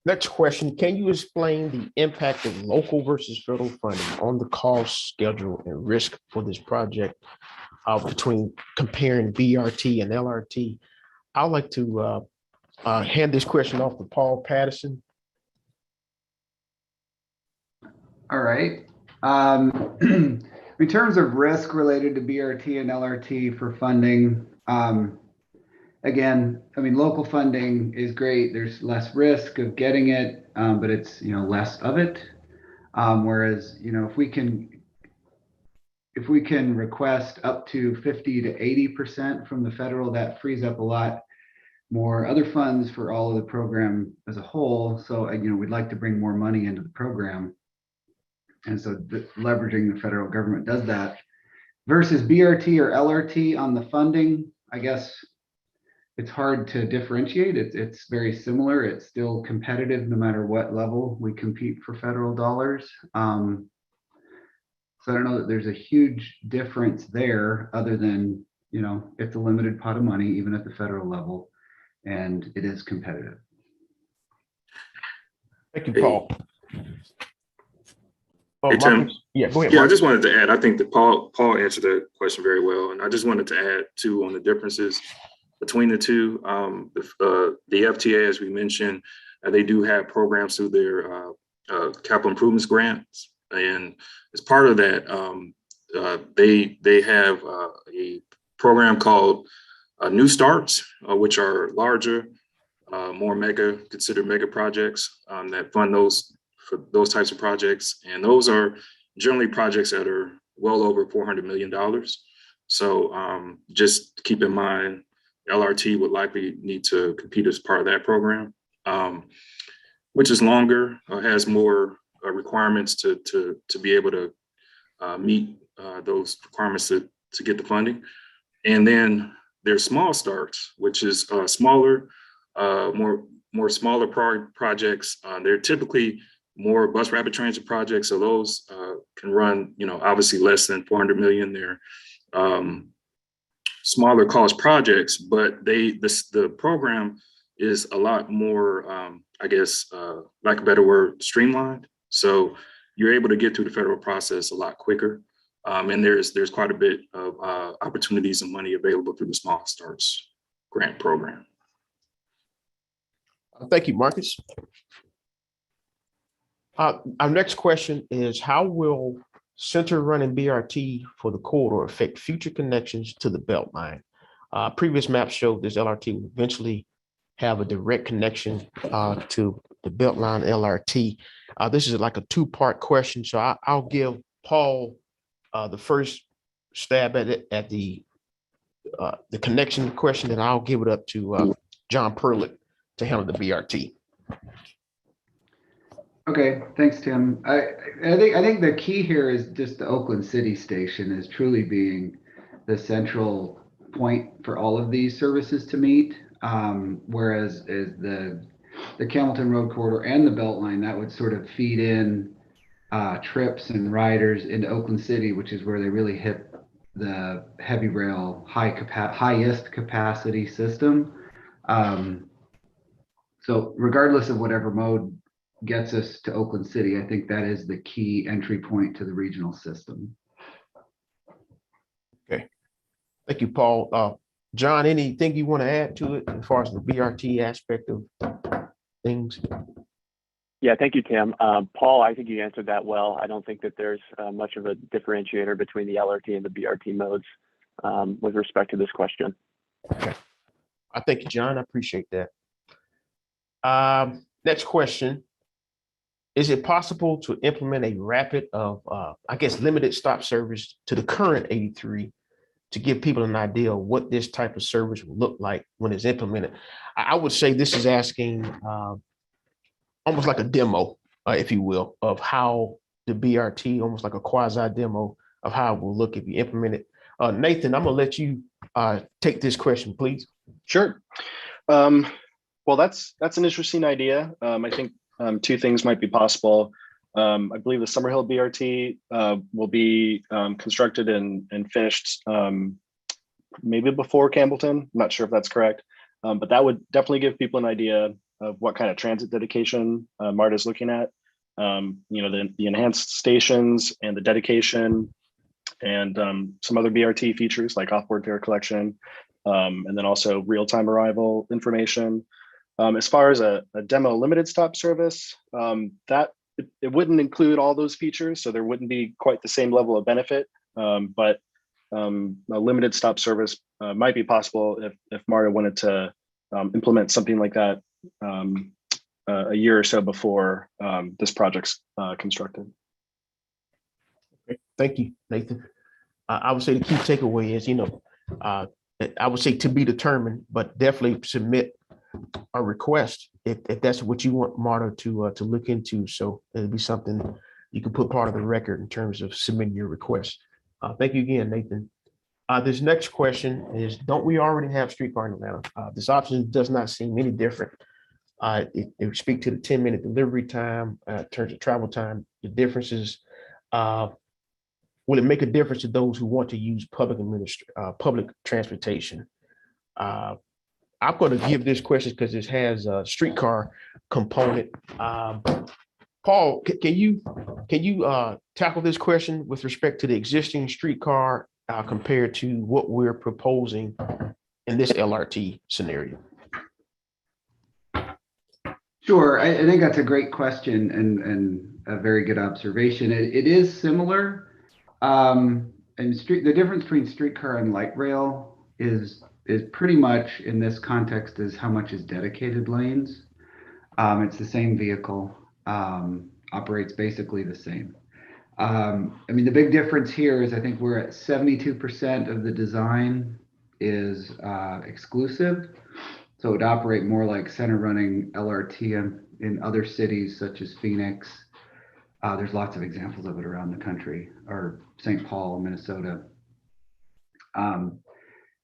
Next question, can you explain the impact of local versus federal funding on the cost, schedule, and risk for this project between comparing BRT and LRT? I'd like to hand this question off to Paul Patterson. All right. In terms of risk related to BRT and LRT for funding, again, I mean, local funding is great. There's less risk of getting it, but it's, less of it. Whereas, if we can request up to 50 to 80% from the federal, that frees up a lot more other funds for all of the program as a whole. So, we'd like to bring more money into the program. And so leveraging the federal government does that. Versus BRT or LRT on the funding, I guess it's hard to differentiate. It's very similar. It's still competitive no matter what level we compete for federal dollars. So I don't know that there's a huge difference there other than, it's a limited pot of money, even at the federal level, and it is competitive. Thank you, Paul. Hey, Tim. Yeah, go ahead. Yeah, Mark. I just wanted to add, I think that Paul answered that question very well. And I just wanted to add too on the differences between the two. The FTA, as we mentioned, they do have programs through their capital improvements grants. And as part of that, they have a program called New Starts, which are larger, more considered mega projects that fund for those types of projects. And those are generally projects that are well over $400 million. So just keep in mind, LRT would likely need to compete as part of that program, which is longer, has more requirements to be able to meet those requirements to get the funding. And then there's small starts, which is smaller, more smaller projects. They're typically more bus rapid transit projects. So those can run, obviously less than 400 million. They're smaller cost projects, but the program is a lot more, I guess, like a better word, streamlined. So you're able to get through the federal process a lot quicker. And there's quite a bit of opportunities and money available through the Small Starts grant program. Thank you, Marcus. Our next question is, how will Center Running BRT for the corridor affect future connections to the Beltline? Previous maps showed this LRT will eventually have a direct connection to the Beltline LRT. This is like a two-part question, so I'll give Paul the first stab at it, at the connection question, and I'll give it up to John Perlett to handle the BRT. Okay, thanks, Tim. I think the key here is just the Oakland City station is truly being the central point for all of these services to meet. Whereas is the Campbellton Road Corridor and the Beltline, that would sort of feed in trips and riders into Oakland City, which is where they really hit the heavy rail highest capacity system. So regardless of whatever mode gets us to Oakland City, I think that is the key entry point to the regional system. Okay, thank you, Paul. John, anything you want to add to it as far as the BRT aspect of things? Yeah, thank you, Tim. Paul, I think you answered that well. I don't think that there's much of a differentiator between the LRT and the BRT modes with respect to this question. Okay, I thank you, John. I appreciate that. Next question. Is it possible to implement a rapid of, limited stop service to the current 83 to give people an idea of what this type of service will look like when it's implemented? I would say this is asking almost like a demo, if you will, of how the BRT, almost like a quasi demo of how it will look if you implement it. Nathan, I'm gonna let you take this question, please. Sure. Well, that's an interesting idea. I think two things might be possible. I believe the Summerhill BRT will be constructed and finished maybe before Campbellton. I'm not sure if that's correct, but that would definitely give people an idea of what kind of transit dedication MARTA is looking at. The enhanced stations and the dedication and some other BRT features like off-board fare collection, and then also real-time arrival information. As far as a demo limited stop service, it wouldn't include all those features, so there wouldn't be quite the same level of benefit, but a limited stop service might be possible if MARTA wanted to implement something like that a year or so before this project's constructed. Okay. Thank you, Nathan. I would say the key takeaway is, I would say to be determined, but definitely submit a request if that's what you want MARTA to look into. So it'll be something you can put part of the record in terms of submitting your request. Thank you again, Nathan. This next question is, don't we already have streetcar in Atlanta? This option does not seem any different. It would speak to the 10-minute delivery time in terms of travel time, the differences. Will it make a difference to those who want to use public transportation? I'm going to give this question because it has a streetcar component. Paul, can you tackle this question with respect to the existing streetcar compared to what we're proposing in this LRT scenario? Sure, I think that's a great question and a very good observation. It is similar. And the difference between streetcar and light rail is pretty much in this context is how much is dedicated lanes. It's the same vehicle, operates basically the same. The big difference here is I think we're at 72% of the design is exclusive. So it would operate more like center running LRT in other cities such as Phoenix. There's lots of examples of it around the country, or St. Paul, Minnesota.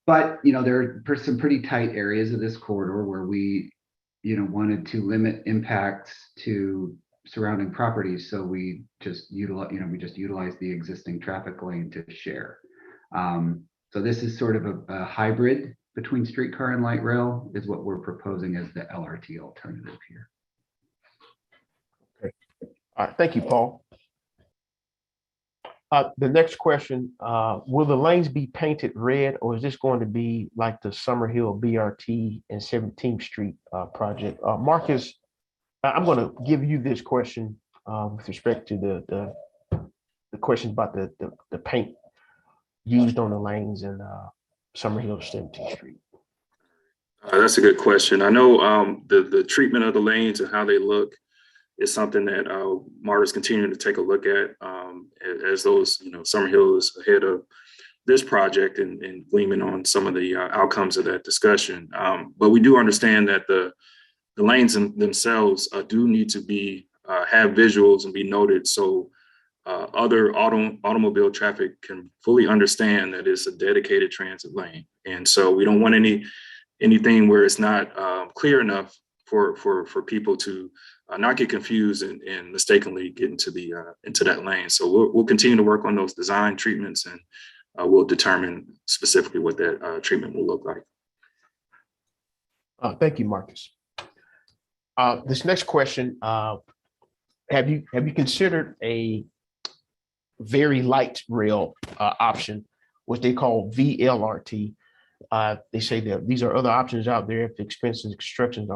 But there are some pretty tight areas of this corridor where we wanted to limit impacts to surrounding properties. So we just utilize the existing traffic lane to share. So this is sort of a hybrid between streetcar and light rail is what we're proposing as the LRT alternative here. Okay. All right. Thank you, Paul. The next question, will the lanes be painted red, or is this going to be like the Summerhill BRT and 17th Street project? Marcus, I'm going to give you this question with respect to the question about the paint used on the lanes in Summerhill 17th Street. That's a good question. I know the treatment of the lanes and how they look is something that MARTA is continuing to take a look at as those, Summerhill is ahead of this project and gleaming on some of the outcomes of that discussion. But we do understand that the lanes themselves do need to be have visuals and be noted so other automobile traffic can fully understand that it's a dedicated transit lane. And so we don't want anything where it's not clear enough for people to not get confused and mistakenly get into that lane. So we'll continue to work on those design treatments, and we'll determine specifically what that treatment will look like. Thank you, Marcus. This next question, have you considered a very light rail option, what they call VLRT? They say that these are other options out there if the expenses and constructions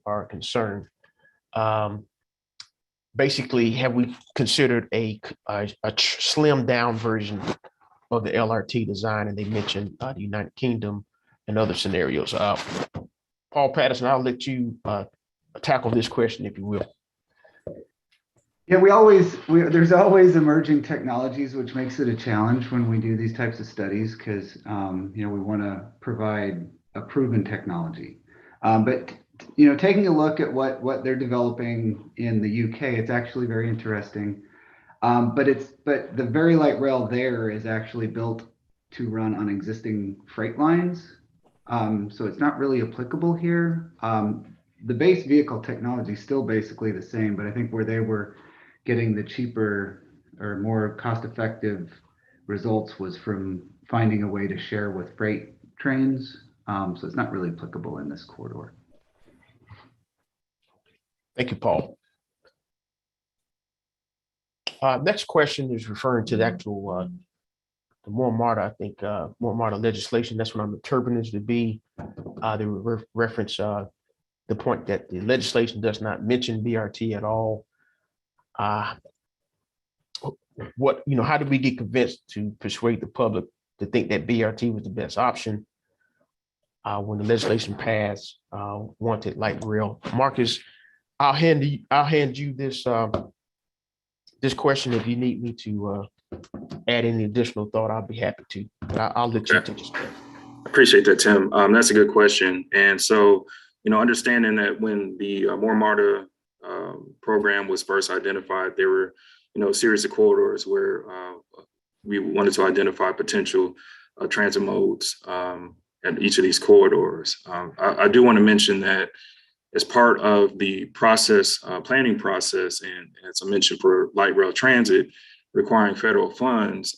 are concerned. Basically, have we considered a slimmed down version of the LRT design? And they mentioned the United Kingdom and other scenarios. Paul Patterson, I'll let you tackle this question, if you will. Yeah, there's always emerging technologies, which makes it a challenge when we do these types of studies because we want to provide a proven technology. But taking a look at what they're developing in the UK, it's actually very interesting. But the very light rail there is actually built to run on existing freight lines. So it's not really applicable here. The base vehicle technology is still basically the same, but I think where they were getting the cheaper or more cost-effective results was from finding a way to share with freight trains. So it's not really applicable in this corridor. Thank you, Paul. Next question is referring to the actual the More MARTA, I think, More MARTA legislation. That's what I'm interpreting it to be. They reference the point that the legislation does not mention BRT at all. What, how did we get convinced to persuade the public to think that BRT was the best option when the legislation passed, wanted light rail? Marcus, I'll hand you this this question. If you need me to add any additional thought, I'll be happy to. But I'll let you take this. Appreciate that, Tim. That's a good question. And so, understanding that when the More MARTA program was first identified, there were, a series of corridors where we wanted to identify potential transit modes at each of these corridors. I do want to mention that as part of the process, planning process, and as I mentioned for light rail transit requiring federal funds,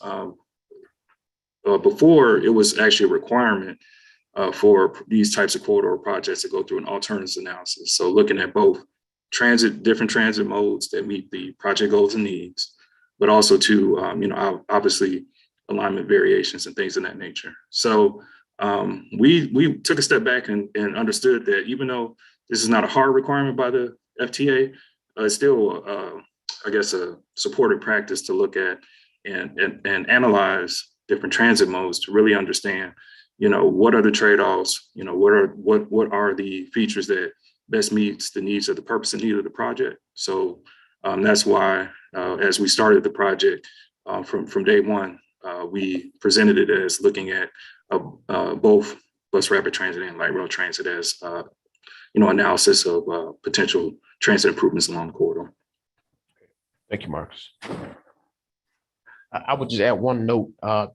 before it was actually a requirement for these types of corridor projects to go through an alternatives analysis. So looking at both different transit modes that meet the project goals and needs, but also to, obviously alignment variations and things of that nature. So we took a step back and understood that even though this is not a hard requirement by the FTA, it's still, I guess, a supported practice to look at and analyze different transit modes to really understand, what are the trade-offs, what are the features that best meets the needs of the purpose and need of the project. So that's why, as we started the project from day one, we presented it as looking at both bus rapid transit and light rail transit as analysis of potential transit improvements along the corridor. Thank you, Marcus. I would just add one note.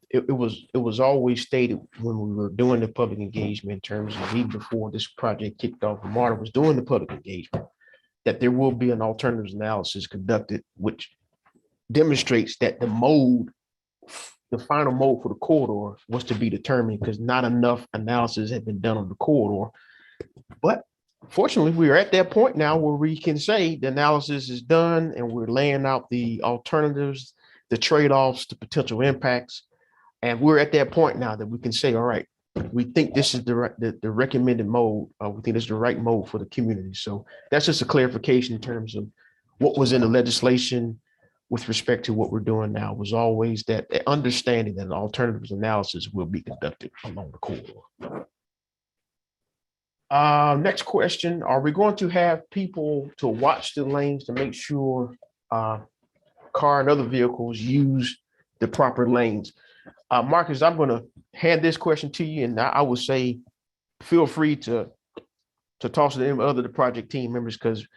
It was always stated when we were doing the public engagement, in terms of even before this project kicked off, MARTA was doing the public engagement, that there will be an alternatives analysis conducted, which demonstrates that the final mode for the corridor was to be determined, because not enough analysis had been done on the corridor. But fortunately, we are at that point now where we can say the analysis is done and we're laying out the alternatives, the trade-offs, the potential impacts. And we're at that point now that we can say, all right, we think this is the recommended mode. We think it's the right mode for the community. So that's just a clarification in terms of what was in the legislation with respect to what we're doing now. Was always that understanding that an alternatives analysis will be conducted along the corridor. Next question. Are we going to have people to watch the lanes to make sure car and other vehicles use the proper lanes? Marcus, I'm going to hand this question to you, and I would say feel free to toss it in with other project team members, because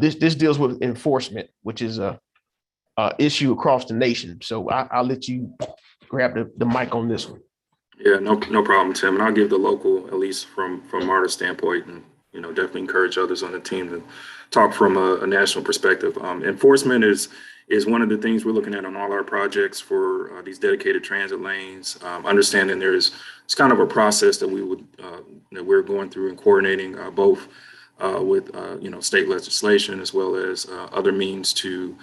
this deals with enforcement, which is a issue across the nation. So I'll let you grab the mic on this one. Yeah, no problem, Tim. And I'll give the local, at least from MARTA's standpoint, and definitely encourage others on the team to talk from a national perspective. Enforcement is one of the things we're looking at on all our projects for these dedicated transit lanes. Understanding it's kind of a process that we're going through and coordinating both with state legislation as well as other means to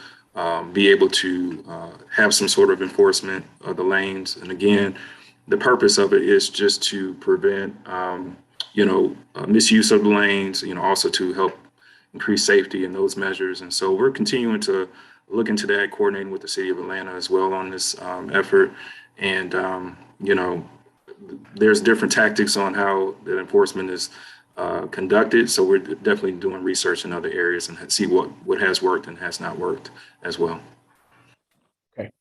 be able to have some sort of enforcement of the lanes. And again, the purpose of it is just to prevent, misuse of the lanes, also to help increase safety in those measures. And so we're continuing to look into that, coordinating with the city of Atlanta as well on this effort. And, there's different tactics on how the enforcement is conducted. So we're definitely doing research in other areas and see what has worked and has not worked as well. Okay.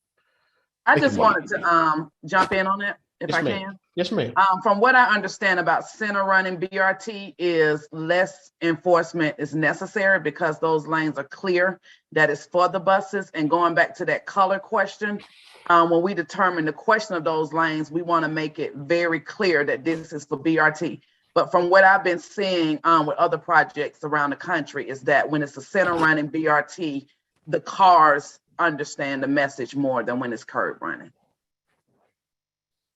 I just wanted to jump in on that, if I can. Yes, ma'am. From what I understand about center running BRT is less enforcement is necessary because those lanes are clear, that is for the buses. And going back to that color question, when we determine the question of those lanes, we want to make it very clear that this is for BRT. But from what I've been seeing with other projects around the country is that when it's a center running BRT, the cars understand the message more than when it's curb running.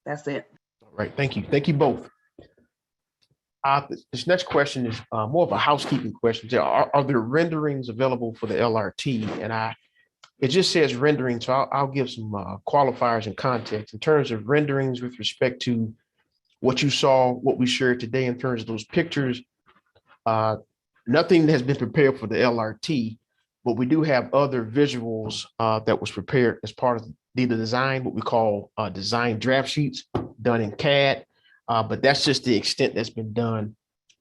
That's it. All right, thank you. Thank you both. This next question is more of a housekeeping question. Are there renderings available for the LRT? And it just says rendering, so I'll give some qualifiers and context in terms of renderings with respect to what you saw, what we shared today in terms of those pictures. Nothing has been prepared for the LRT, but we do have other visuals that was prepared as part of the design, what we call design draft sheets done in CAD. But that's just the extent that's been done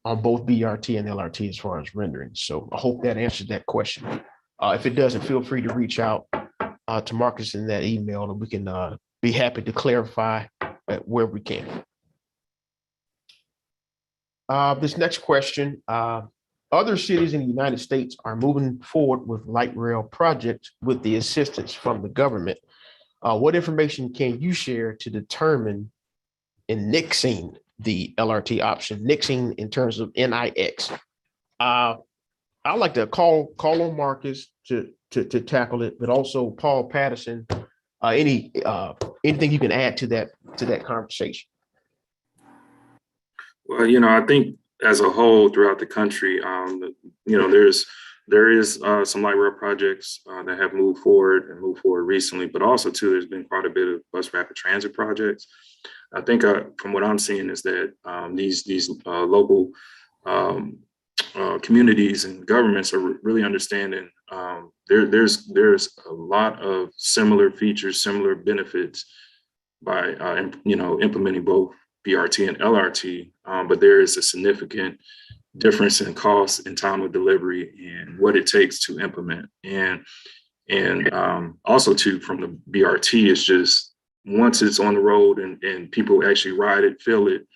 on both BRT and LRT as far as rendering. So I hope that answers that question. If it doesn't, feel free to reach out to Marcus in that email, and we can be happy to clarify where we can. This next question, other cities in the United States are moving forward with light rail projects with the assistance from the government. What information can you share to determine in nixing the LRT option, nixing in terms of NIX? I'd like to call on Marcus to tackle it, but also Paul Patterson, anything you can add to that conversation? Well, I think as a whole throughout the country, there is some light rail projects that have moved forward recently, but also too, there's been quite a bit of bus rapid transit projects. I think from what I'm seeing is that these local communities and governments are really understanding there's a lot of similar features, similar benefits by implementing both BRT and LRT, but there is a significant difference in cost and time of delivery and what it takes to implement. And also too, from the BRT, it's just once it's on the road and people actually ride it, feel it,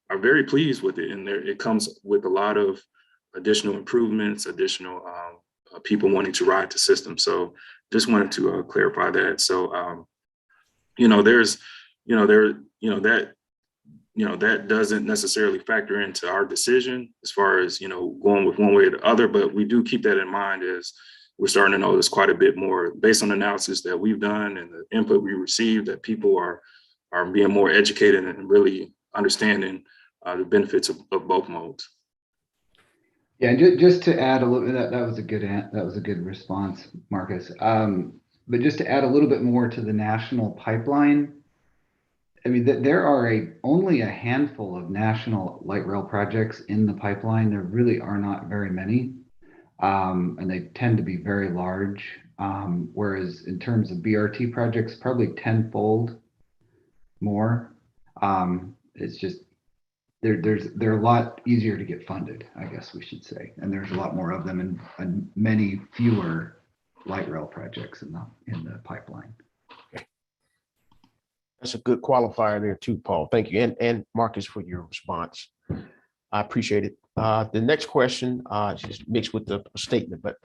are very pleased with it. And it comes with a lot of additional improvements, additional people wanting to ride the system. So just wanted to clarify that. So, that doesn't necessarily factor into our decision as far as, going with one way or the other, but we do keep that in mind as we're starting to notice quite a bit more based on analysis that we've done and the input we received, that people are being more educated and really understanding the benefits of both modes. Yeah, and just to add a little, that was a good response, Marcus. But just to add a little bit more to the national pipeline, I mean, there are only a handful of national light rail projects in the pipeline. There really are not very many, and they tend to be very large. Whereas in terms of BRT projects, probably tenfold more. It's just they're a lot easier to get funded, I guess we should say, and there's a lot more of them and many fewer light rail projects in the pipeline. That's a good qualifier there too, Paul. Thank you. And Marcus for your response. I appreciate it. The next question just mixed with the statement, but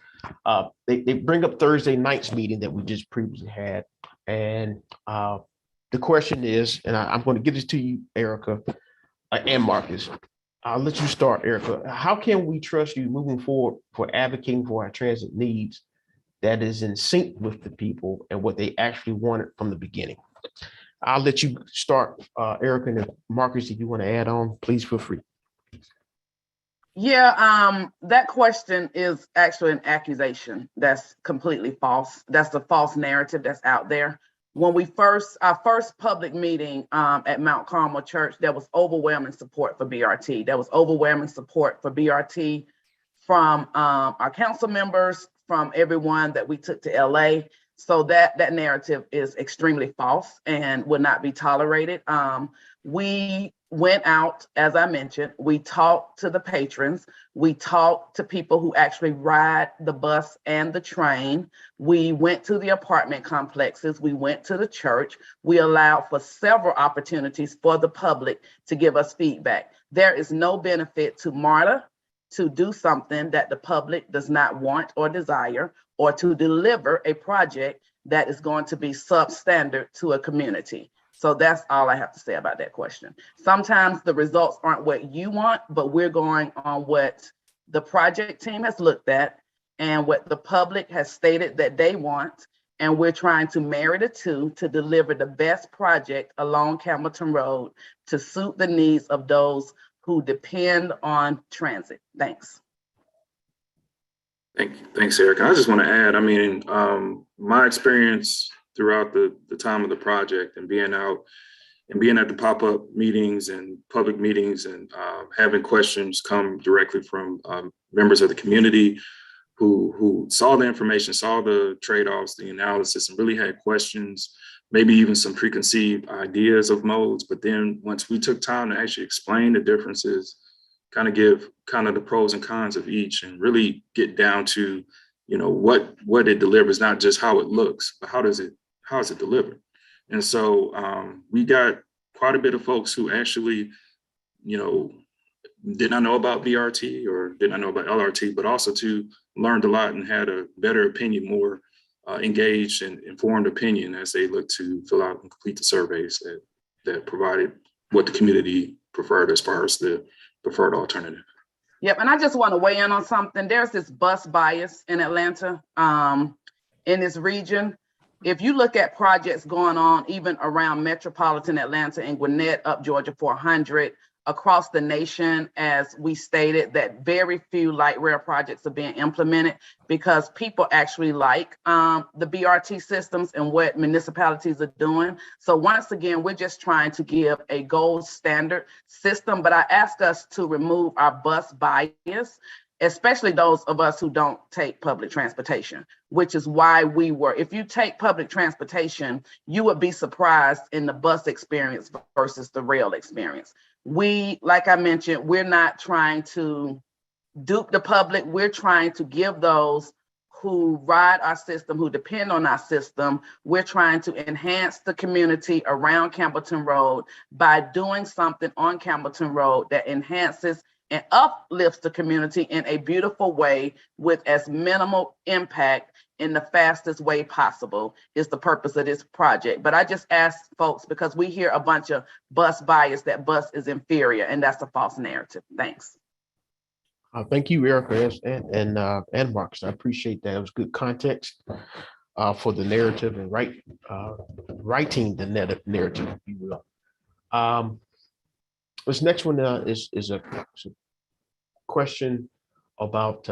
they bring up Thursday night's meeting that we just previously had. And the question is, and I'm going to give this to you, Erica and Marcus. I'll let you start, Erica. How can we trust you moving forward for advocating for our transit needs that is in sync with the people and what they actually wanted from the beginning? I'll let you start, Erica, and Marcus, if you want to add on, please feel free. Yeah, that question is actually an accusation that's completely false. That's the false narrative that's out there. When our first public meeting at Mount Carmel Church, there was overwhelming support for BRT. There was overwhelming support for BRT from our council members, from everyone that we took to LA. So that narrative is extremely false and would not be tolerated. We went out, as I mentioned, we talked to the patrons, we talked to people who actually ride the bus and the train. We went to the apartment complexes, we went to the church, we allowed for several opportunities for the public to give us feedback. There is no benefit to MARTA to do something that the public does not want or desire, or to deliver a project that is going to be substandard to a community. So that's all I have to say about that question. Sometimes the results aren't what you want, but we're going on what the project team has looked at and what the public has stated that they want. And we're trying to marry the two to deliver the best project along Campbellton Road to suit the needs of those who depend on transit. Thanks. Thanks, Eric. I just want to add, I mean, my experience throughout the time of the project and being out and being at the pop-up meetings and public meetings and having questions come directly from members of the community who saw the information, saw the trade-offs, the analysis, and really had questions, maybe even some preconceived ideas of modes. But then once we took time to actually explain the differences, kind of give kind of the pros and cons of each and really get down to, you know, what it delivers, not just how it looks, but how is it delivered? And so we got quite a bit of folks who actually, you know, did not know about BRT or did not know about LRT, but also learned a lot and had a better opinion, more engaged and informed opinion as they look to fill out and complete the surveys that provided what the community preferred as far as the preferred alternative. Yep, and I just want to weigh in on something. There's this bus bias in Atlanta, in this region. If you look at projects going on even around metropolitan Atlanta and Gwinnett up Georgia 400, across the nation, as we stated, that very few light rail projects are being implemented because people actually like the BRT systems and what municipalities are doing. So once again, we're just trying to give a gold standard system, but I ask us to remove our bus bias, especially those of us who don't take public transportation, which is why if you take public transportation, you would be surprised in the bus experience versus the rail experience. Like I mentioned, we're not trying to dupe the public. We're trying to give those who ride our system, who depend on our system, we're trying to enhance the community around Campbellton Road by doing something on Campbellton Road that enhances and uplifts the community in a beautiful way with as minimal impact in the fastest way possible is the purpose of this project. But I just ask folks, because we hear a bunch of bus bias, that bus is inferior, and that's a false narrative. Thanks. Thank you, Erica and Marcus. I appreciate that. It was good context for the narrative and writing the narrative, if you will. This next one is a question about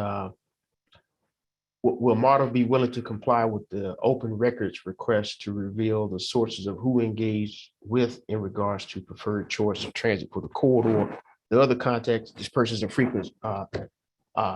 will MARTA be willing to comply with the open records request to reveal the sources of who engaged with in regards to preferred choice of transit for the corridor? The other context, this person's a frequent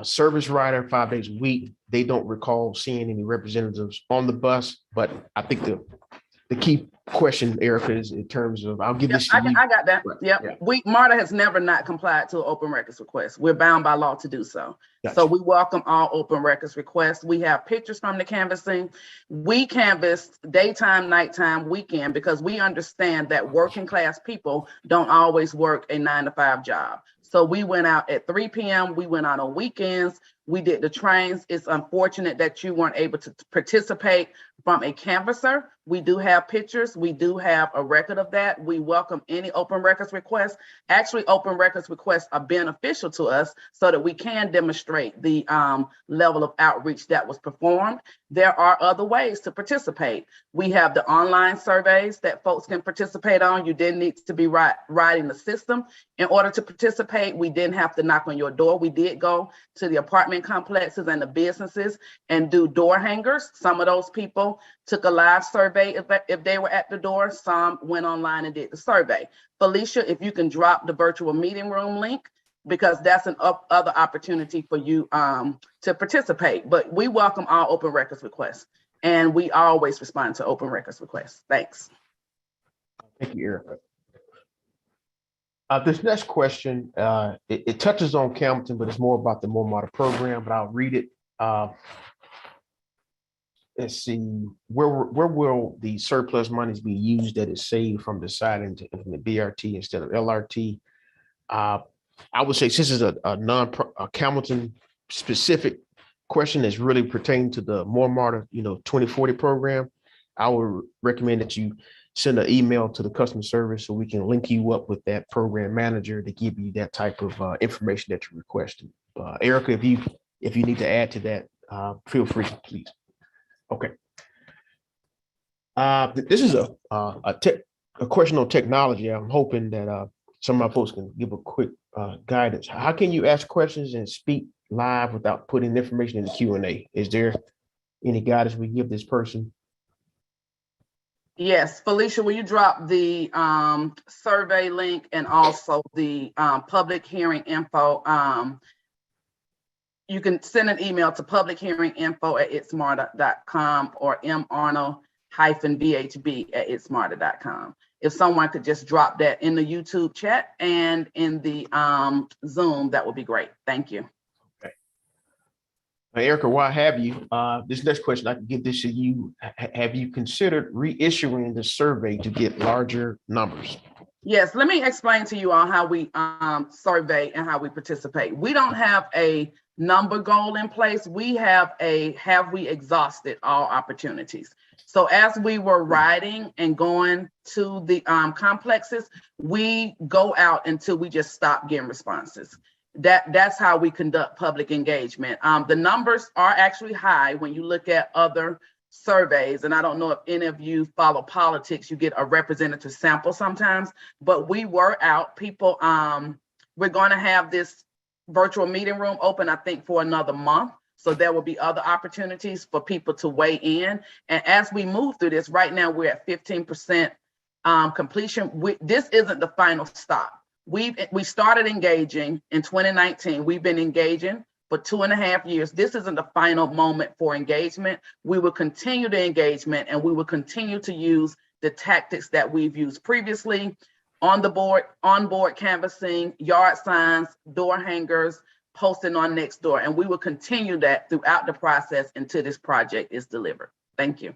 service rider 5 days a week. They don't recall seeing any representatives on the bus, but I think the key question, Erica, is in terms of, I'll give this to you. I got that. Yep. Yeah. MARTA has never not complied to an open records request. We're bound by law to do so. Gotcha. So we welcome all open records requests. We have pictures from the canvassing. We canvassed daytime, nighttime, weekend, because we understand that working class people don't always work a 9-to-5 job. So we went out at 3 p.m. We went out on weekends. We did the trains. It's unfortunate that you weren't able to participate from a canvasser. We do have pictures. We do have a record of that. We welcome any open records requests. Actually, open records requests are beneficial to us so that we can demonstrate the level of outreach that was performed. There are other ways to participate. We have the online surveys that folks can participate on. You didn't need to be riding the system in order to participate. We didn't have to knock on your door. We did go to the apartment complexes and the businesses and do door hangers. Some of those people took a live survey if they were at the door. Some went online and did the survey. Felicia, if you can drop the virtual meeting room link, because that's an other opportunity for you to participate. But we welcome all open records requests, and we always respond to open records requests. Thanks. Thank you, Erica. This next question, it touches on Campbellton, but it's more about the MARTA program, but I'll read it. Let's see, where will the surplus monies be used that is saved from deciding to implement BRT instead of LRT? I would say, since it's a Campbellton specific question that's really pertaining to the MARTA 2040 program, I would recommend that you send an email to the customer service so we can link you up with that program manager to give you that type of information that you're requesting. Erica, if you need to add to that, feel free, please. Okay. This is a question on technology. I'm hoping that some of my folks can give a quick guidance. How can you ask questions and speak live without putting information in the Q&A? Is there any guidance we give this person? Yes, Felicia, will you drop the survey link and also the public hearing info? You can send an email to publichearinginfo@itsmarter.com or marno-vhb@itsmarter.com. If someone could just drop that in the YouTube chat and in the Zoom, that would be great. Thank you. Okay. Erica, while I have you, this next question, I can give this to you. Have you considered reissuing the survey to get larger numbers? Yes, let me explain to you all how we survey and how we participate. We don't have a number goal in place. We have we exhausted all opportunities? So as we were riding and going to the complexes, we go out until we just stop getting responses. That's how we conduct public engagement. The numbers are actually high when you look at other surveys, and I don't know if any of you follow politics, you get a representative sample sometimes, but we were out. People, we're going to have this virtual meeting room open, I think, for another month. So there will be other opportunities for people to weigh in. And as we move through this, right now we're at 15% completion. This isn't the final stop. We started engaging in 2019. We've been engaging for 2.5 years. This isn't the final moment for engagement. We will continue the engagement and we will continue to use the tactics that we've used previously: onboard canvassing, yard signs, door hangers, posting on Nextdoor, and we will continue that throughout the process until this project is delivered. Thank you.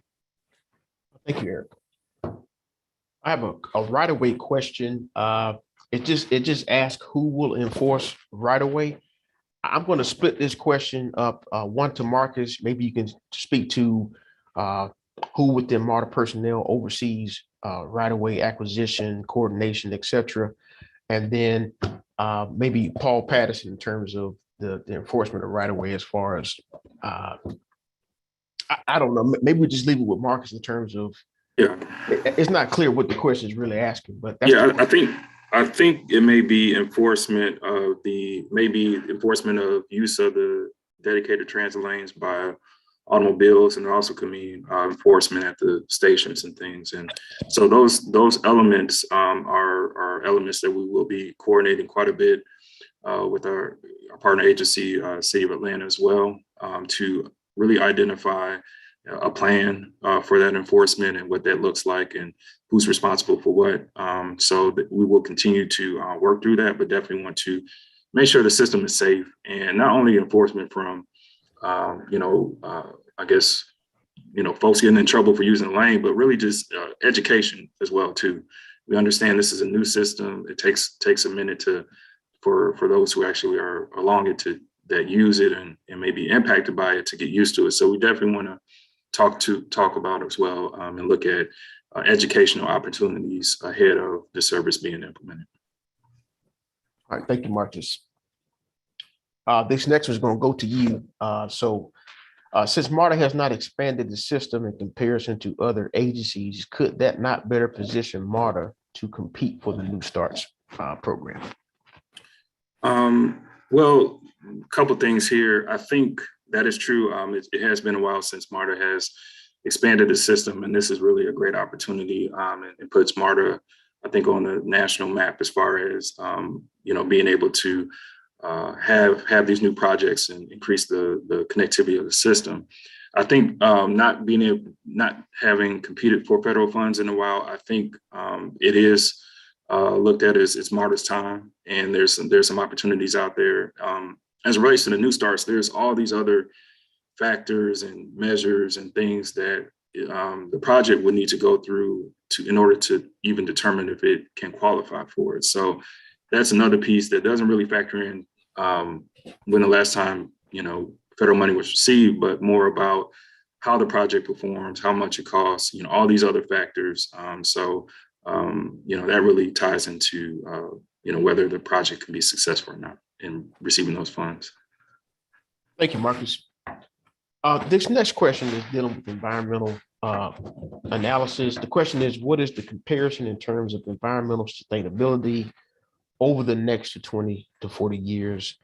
Thank you, Eric. I have a right-of-way question. It just asks who will enforce right-of-way. I'm going to split this question up, one to Marcus. Maybe you can speak to who within MARTA personnel oversees right-of-way acquisition, coordination, etc. And then maybe Paul Patterson in terms of the enforcement of right-of-way as far as, I don't know, maybe we just leave it with Marcus in terms of, it's not clear what the question is really asking, but that's I think it may be enforcement of enforcement of use of the dedicated transit lanes by automobiles, and it also could mean enforcement at the stations and things. And so those elements are elements that we will be coordinating quite a bit with our partner agency, City of Atlanta as well, to really identify a plan for that enforcement and what that looks like and who's responsible for what. So that we will continue to work through that, but definitely want to make sure the system is safe, and not only enforcement from, I guess, folks getting in trouble for using the lane, but really just education as well too. We understand this is a new system. It takes a minute for those who actually are along it that use it and may be impacted by it to get used to it. So we definitely want to talk about it as well, and look at educational opportunities ahead of the service being implemented. All right, thank you, Marcus. This next one is going to go to you. Since MARTA has not expanded the system in comparison to other agencies, could that not better position MARTA to compete for the New Starts program? Well, a couple things here. I think that is true. It has been a while since MARTA has expanded the system, and this is really a great opportunity, and puts MARTA, I think, on the national map as far as being able to have these new projects and increase the connectivity of the system. I think not having competed for federal funds in a while, I think it is looked at as it's MARTA's time, and there's some opportunities out there. As it relates to the New Starts, there's all these other factors and measures and things that the project would need to go through in order to even determine if it can qualify for it. So that's another piece that doesn't really factor in when the last time federal money was received, but more about how the project performs, how much it costs, all these other factors. That really ties into whether the project can be successful or not in receiving those funds. Thank you, Marcus. This next question is dealing with environmental analysis. The question is, what is the comparison in terms of environmental sustainability over the next 20 to 40 years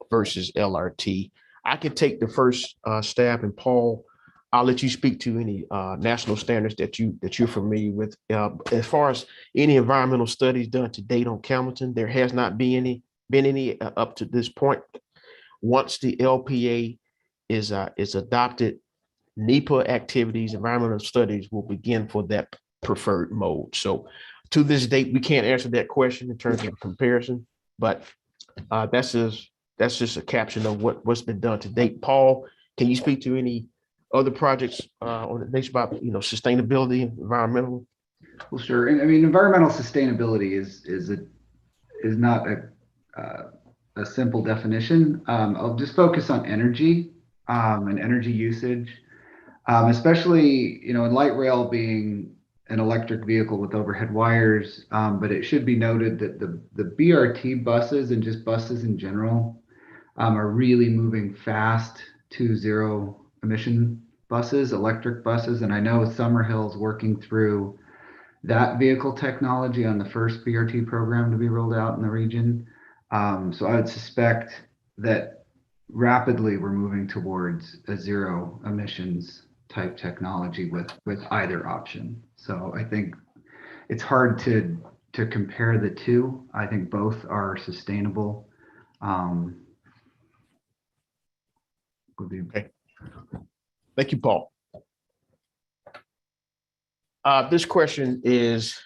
versus LRT. I can take the first stab, and Paul, I'll let you speak to any national standards that you're familiar with. As far as any environmental studies done to date on Campbellton, there has not been any up to this point. Once the LPA is adopted, NEPA activities, environmental studies will begin for that preferred mode. So to this date, we can't answer that question in terms of comparison, but that's just a caption of what's been done to date. Paul, can you speak to any other projects on the next about sustainability, environmental? Well, sure. And I mean, environmental sustainability is not a simple definition. I'll just focus on energy and energy usage, especially in light rail being an electric vehicle with overhead wires. But it should be noted that the BRT buses and just buses in general are really moving fast to zero emission buses, electric buses. And I know Summerhill's working through that vehicle technology on the first BRT program to be rolled out in the region. So I would suspect that rapidly we're moving towards a zero emissions type technology with either option. So I think it's hard to compare the two. I think both are sustainable. Okay. Thank you, Paul. This question is,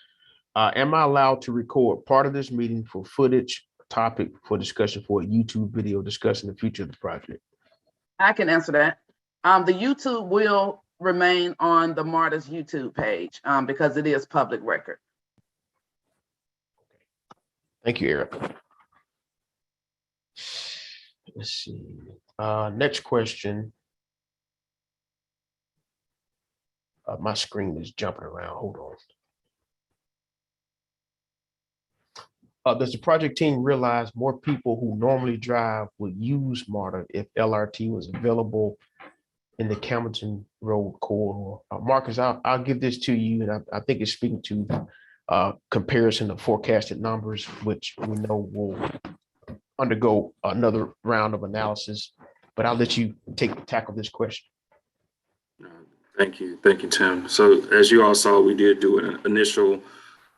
am I allowed to record part of this meeting for footage topic for discussion for a YouTube video discussing the future of the project? I can answer that. The YouTube will remain on the MARTA's YouTube page because it is public record. Thank you, Eric. Let's see. Next question. My screen is jumping around. Hold on. Does the project team realize more people who normally drive would use MARTA if LRT was available in the Campbellton Road corridor? Marcus, I'll give this to you, and I think it's speaking to comparison of forecasted numbers, which we know will undergo another round of analysis, but I'll let you tackle this question. Thank you, Tim. So as you all saw, we did do an initial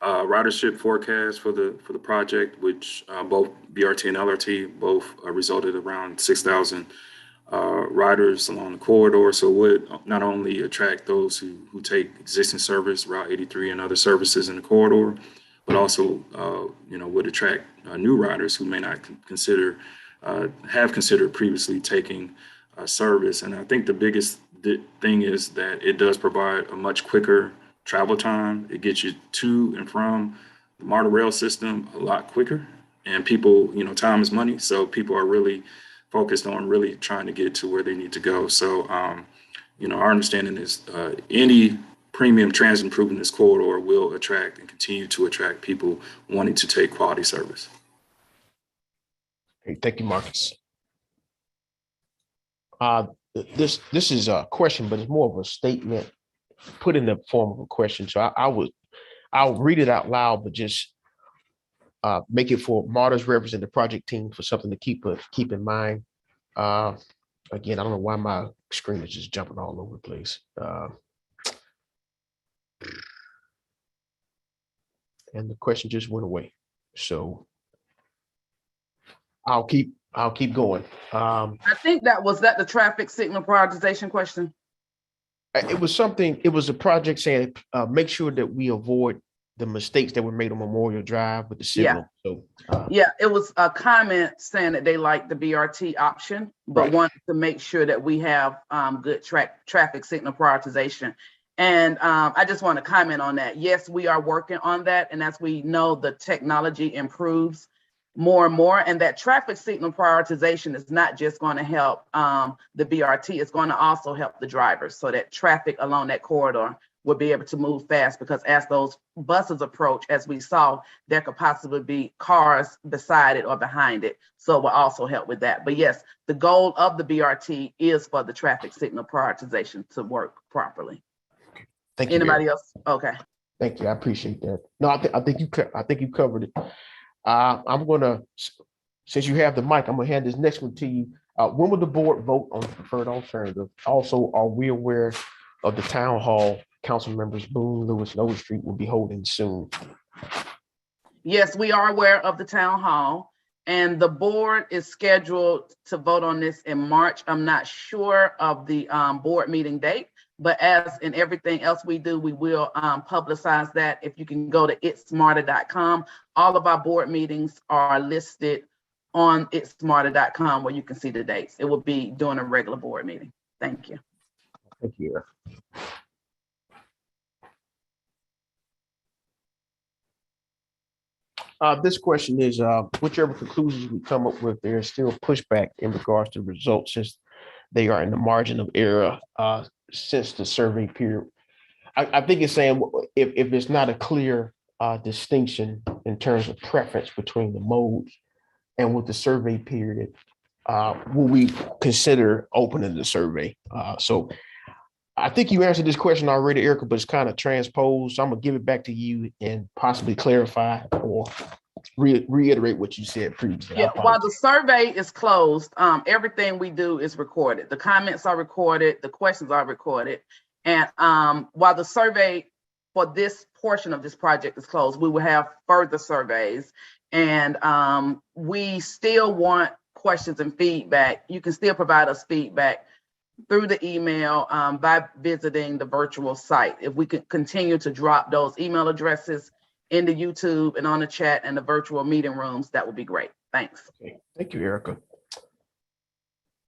ridership forecast for the project, which both BRT and LRT both resulted around 6,000 riders along the corridor. So it would not only attract those who take existing service, Route 83 and other services in the corridor, but also would attract new riders who may not have considered previously taking service. And I think the biggest thing is that it does provide a much quicker travel time. It gets you to and from the MARTA rail system a lot quicker, and people, time is money. So people are really focused on really trying to get to where they need to go. So, our understanding is any premium transit improvement in this corridor will attract and continue to attract people wanting to take quality service. Okay, thank you, Marcus. This is a question, but it's more of a statement put in the form of a question. So I'll read it out loud, but just make it for MARTA's representative project team for something to keep in mind. Again, I don't know why my screen is just jumping all over the place. And the question just went away. So I'll keep going. I think that was the traffic signal prioritization question. It was a project saying, make sure that we avoid the mistakes that were made on Memorial Drive with the signal. Yeah. So, It was a comment saying that they like the BRT option, but right. wanted to make sure that we have good traffic signal prioritization. And I just want to comment on that. Yes, we are working on that. And as we know, the technology improves more and more, and that traffic signal prioritization is not just going to help the BRT, it's going to also help the drivers, so that traffic along that corridor will be able to move fast, because as those buses approach, as we saw, there could possibly be cars beside it or behind it. So it will also help with that. But yes, the goal of the BRT is for the traffic signal prioritization to work properly. Thank you. Anybody else? Okay. Thank you. I appreciate that. No, I think you covered it. I'm gonna, since you have the mic, I'm gonna hand this next one to you. When will the board vote on the preferred alternative? Also, are we aware of the town hall council members Boone, Lewis, and Overstreet will be holding soon? Yes, we are aware of the town hall, and the board is scheduled to vote on this in March. I'm not sure of the board meeting date, but as in everything else we do, we will publicize that. If you can go to itsmarter.com, all of our board meetings are listed on itsmarter.com where you can see the dates. It will be during a regular board meeting. Thank you. Thank you. This question is, whichever conclusions we come up with, there's still pushback in regards to results since they are in the margin of error since the survey period. I think it's saying if it's not a clear distinction in terms of preference between the modes and with the survey period, will we consider opening the survey? So I think you answered this question already, Erica, but it's kind of transposed. So I'm gonna give it back to you and possibly clarify or reiterate what you said previously. Yeah, while the survey is closed, everything we do is recorded. The comments are recorded, the questions are recorded. And while the survey for this portion of this project is closed, we will have further surveys. And we still want questions and feedback. You can still provide us feedback through the email by visiting the virtual site. If we could continue to drop those email addresses in the YouTube and on the chat and the virtual meeting rooms, that would be great. Thanks. Okay. Thank you, Erica.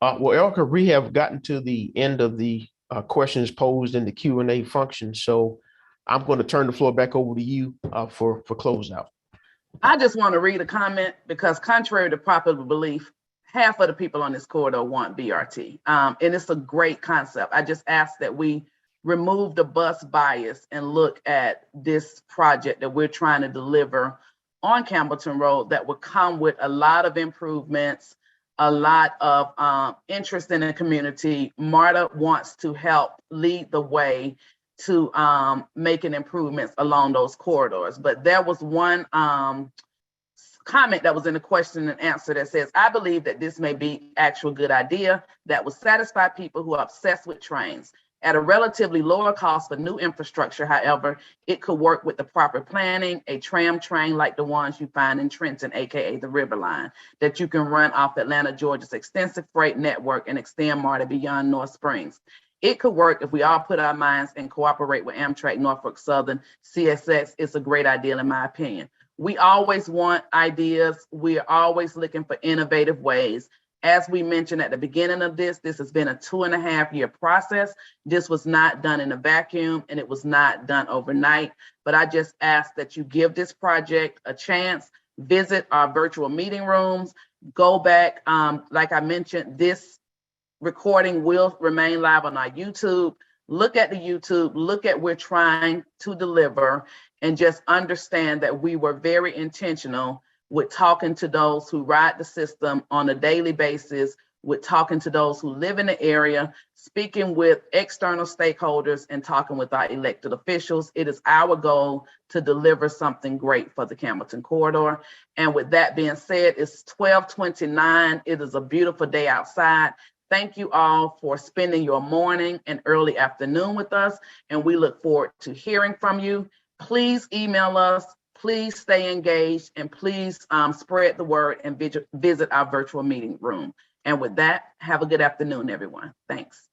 Well, Erica, we have gotten to the end of the questions posed in the Q&A function. So I'm going to turn the floor back over to you for closeout. I just want to read a comment because contrary to popular belief, half of the people on this corridor want BRT. And it's a great concept. I just ask that we remove the bus bias and look at this project that we're trying to deliver on Campbellton Road that will come with a lot of improvements, a lot of interest in the community. MARTA wants to help lead the way to making improvements along those corridors. But there was one comment that was in the question and answer that says, I believe that this may be actual good idea that will satisfy people who are obsessed with trains. At a relatively lower cost for new infrastructure, however, it could work with the proper planning, a tram train like the ones you find in Trenton, AKA the River Line, that you can run off Atlanta, Georgia's extensive freight network and extend MARTA beyond North Springs. It could work if we all put our minds and cooperate with Amtrak, Norfolk Southern, CSX. It's a great idea in my opinion. We always want ideas. We're always looking for innovative ways. As we mentioned at the beginning of this has been a 2.5-year process. This was not done in a vacuum and it was not done overnight, but I just ask that you give this project a chance, visit our virtual meeting rooms, go back. Like I mentioned, this recording will remain live on our YouTube. Look at the YouTube, look at what we're trying to deliver, and just understand that we were very intentional with talking to those who ride the system on a daily basis, with talking to those who live in the area, speaking with external stakeholders, and talking with our elected officials. It is our goal to deliver something great for the Campbellton corridor. And with that being said, it's 12:29. It is a beautiful day outside. Thank you all for spending your morning and early afternoon with us, and we look forward to hearing from you. Please email us, please stay engaged, and please spread the word and visit our virtual meeting room. And with that, have a good afternoon, everyone. Thanks.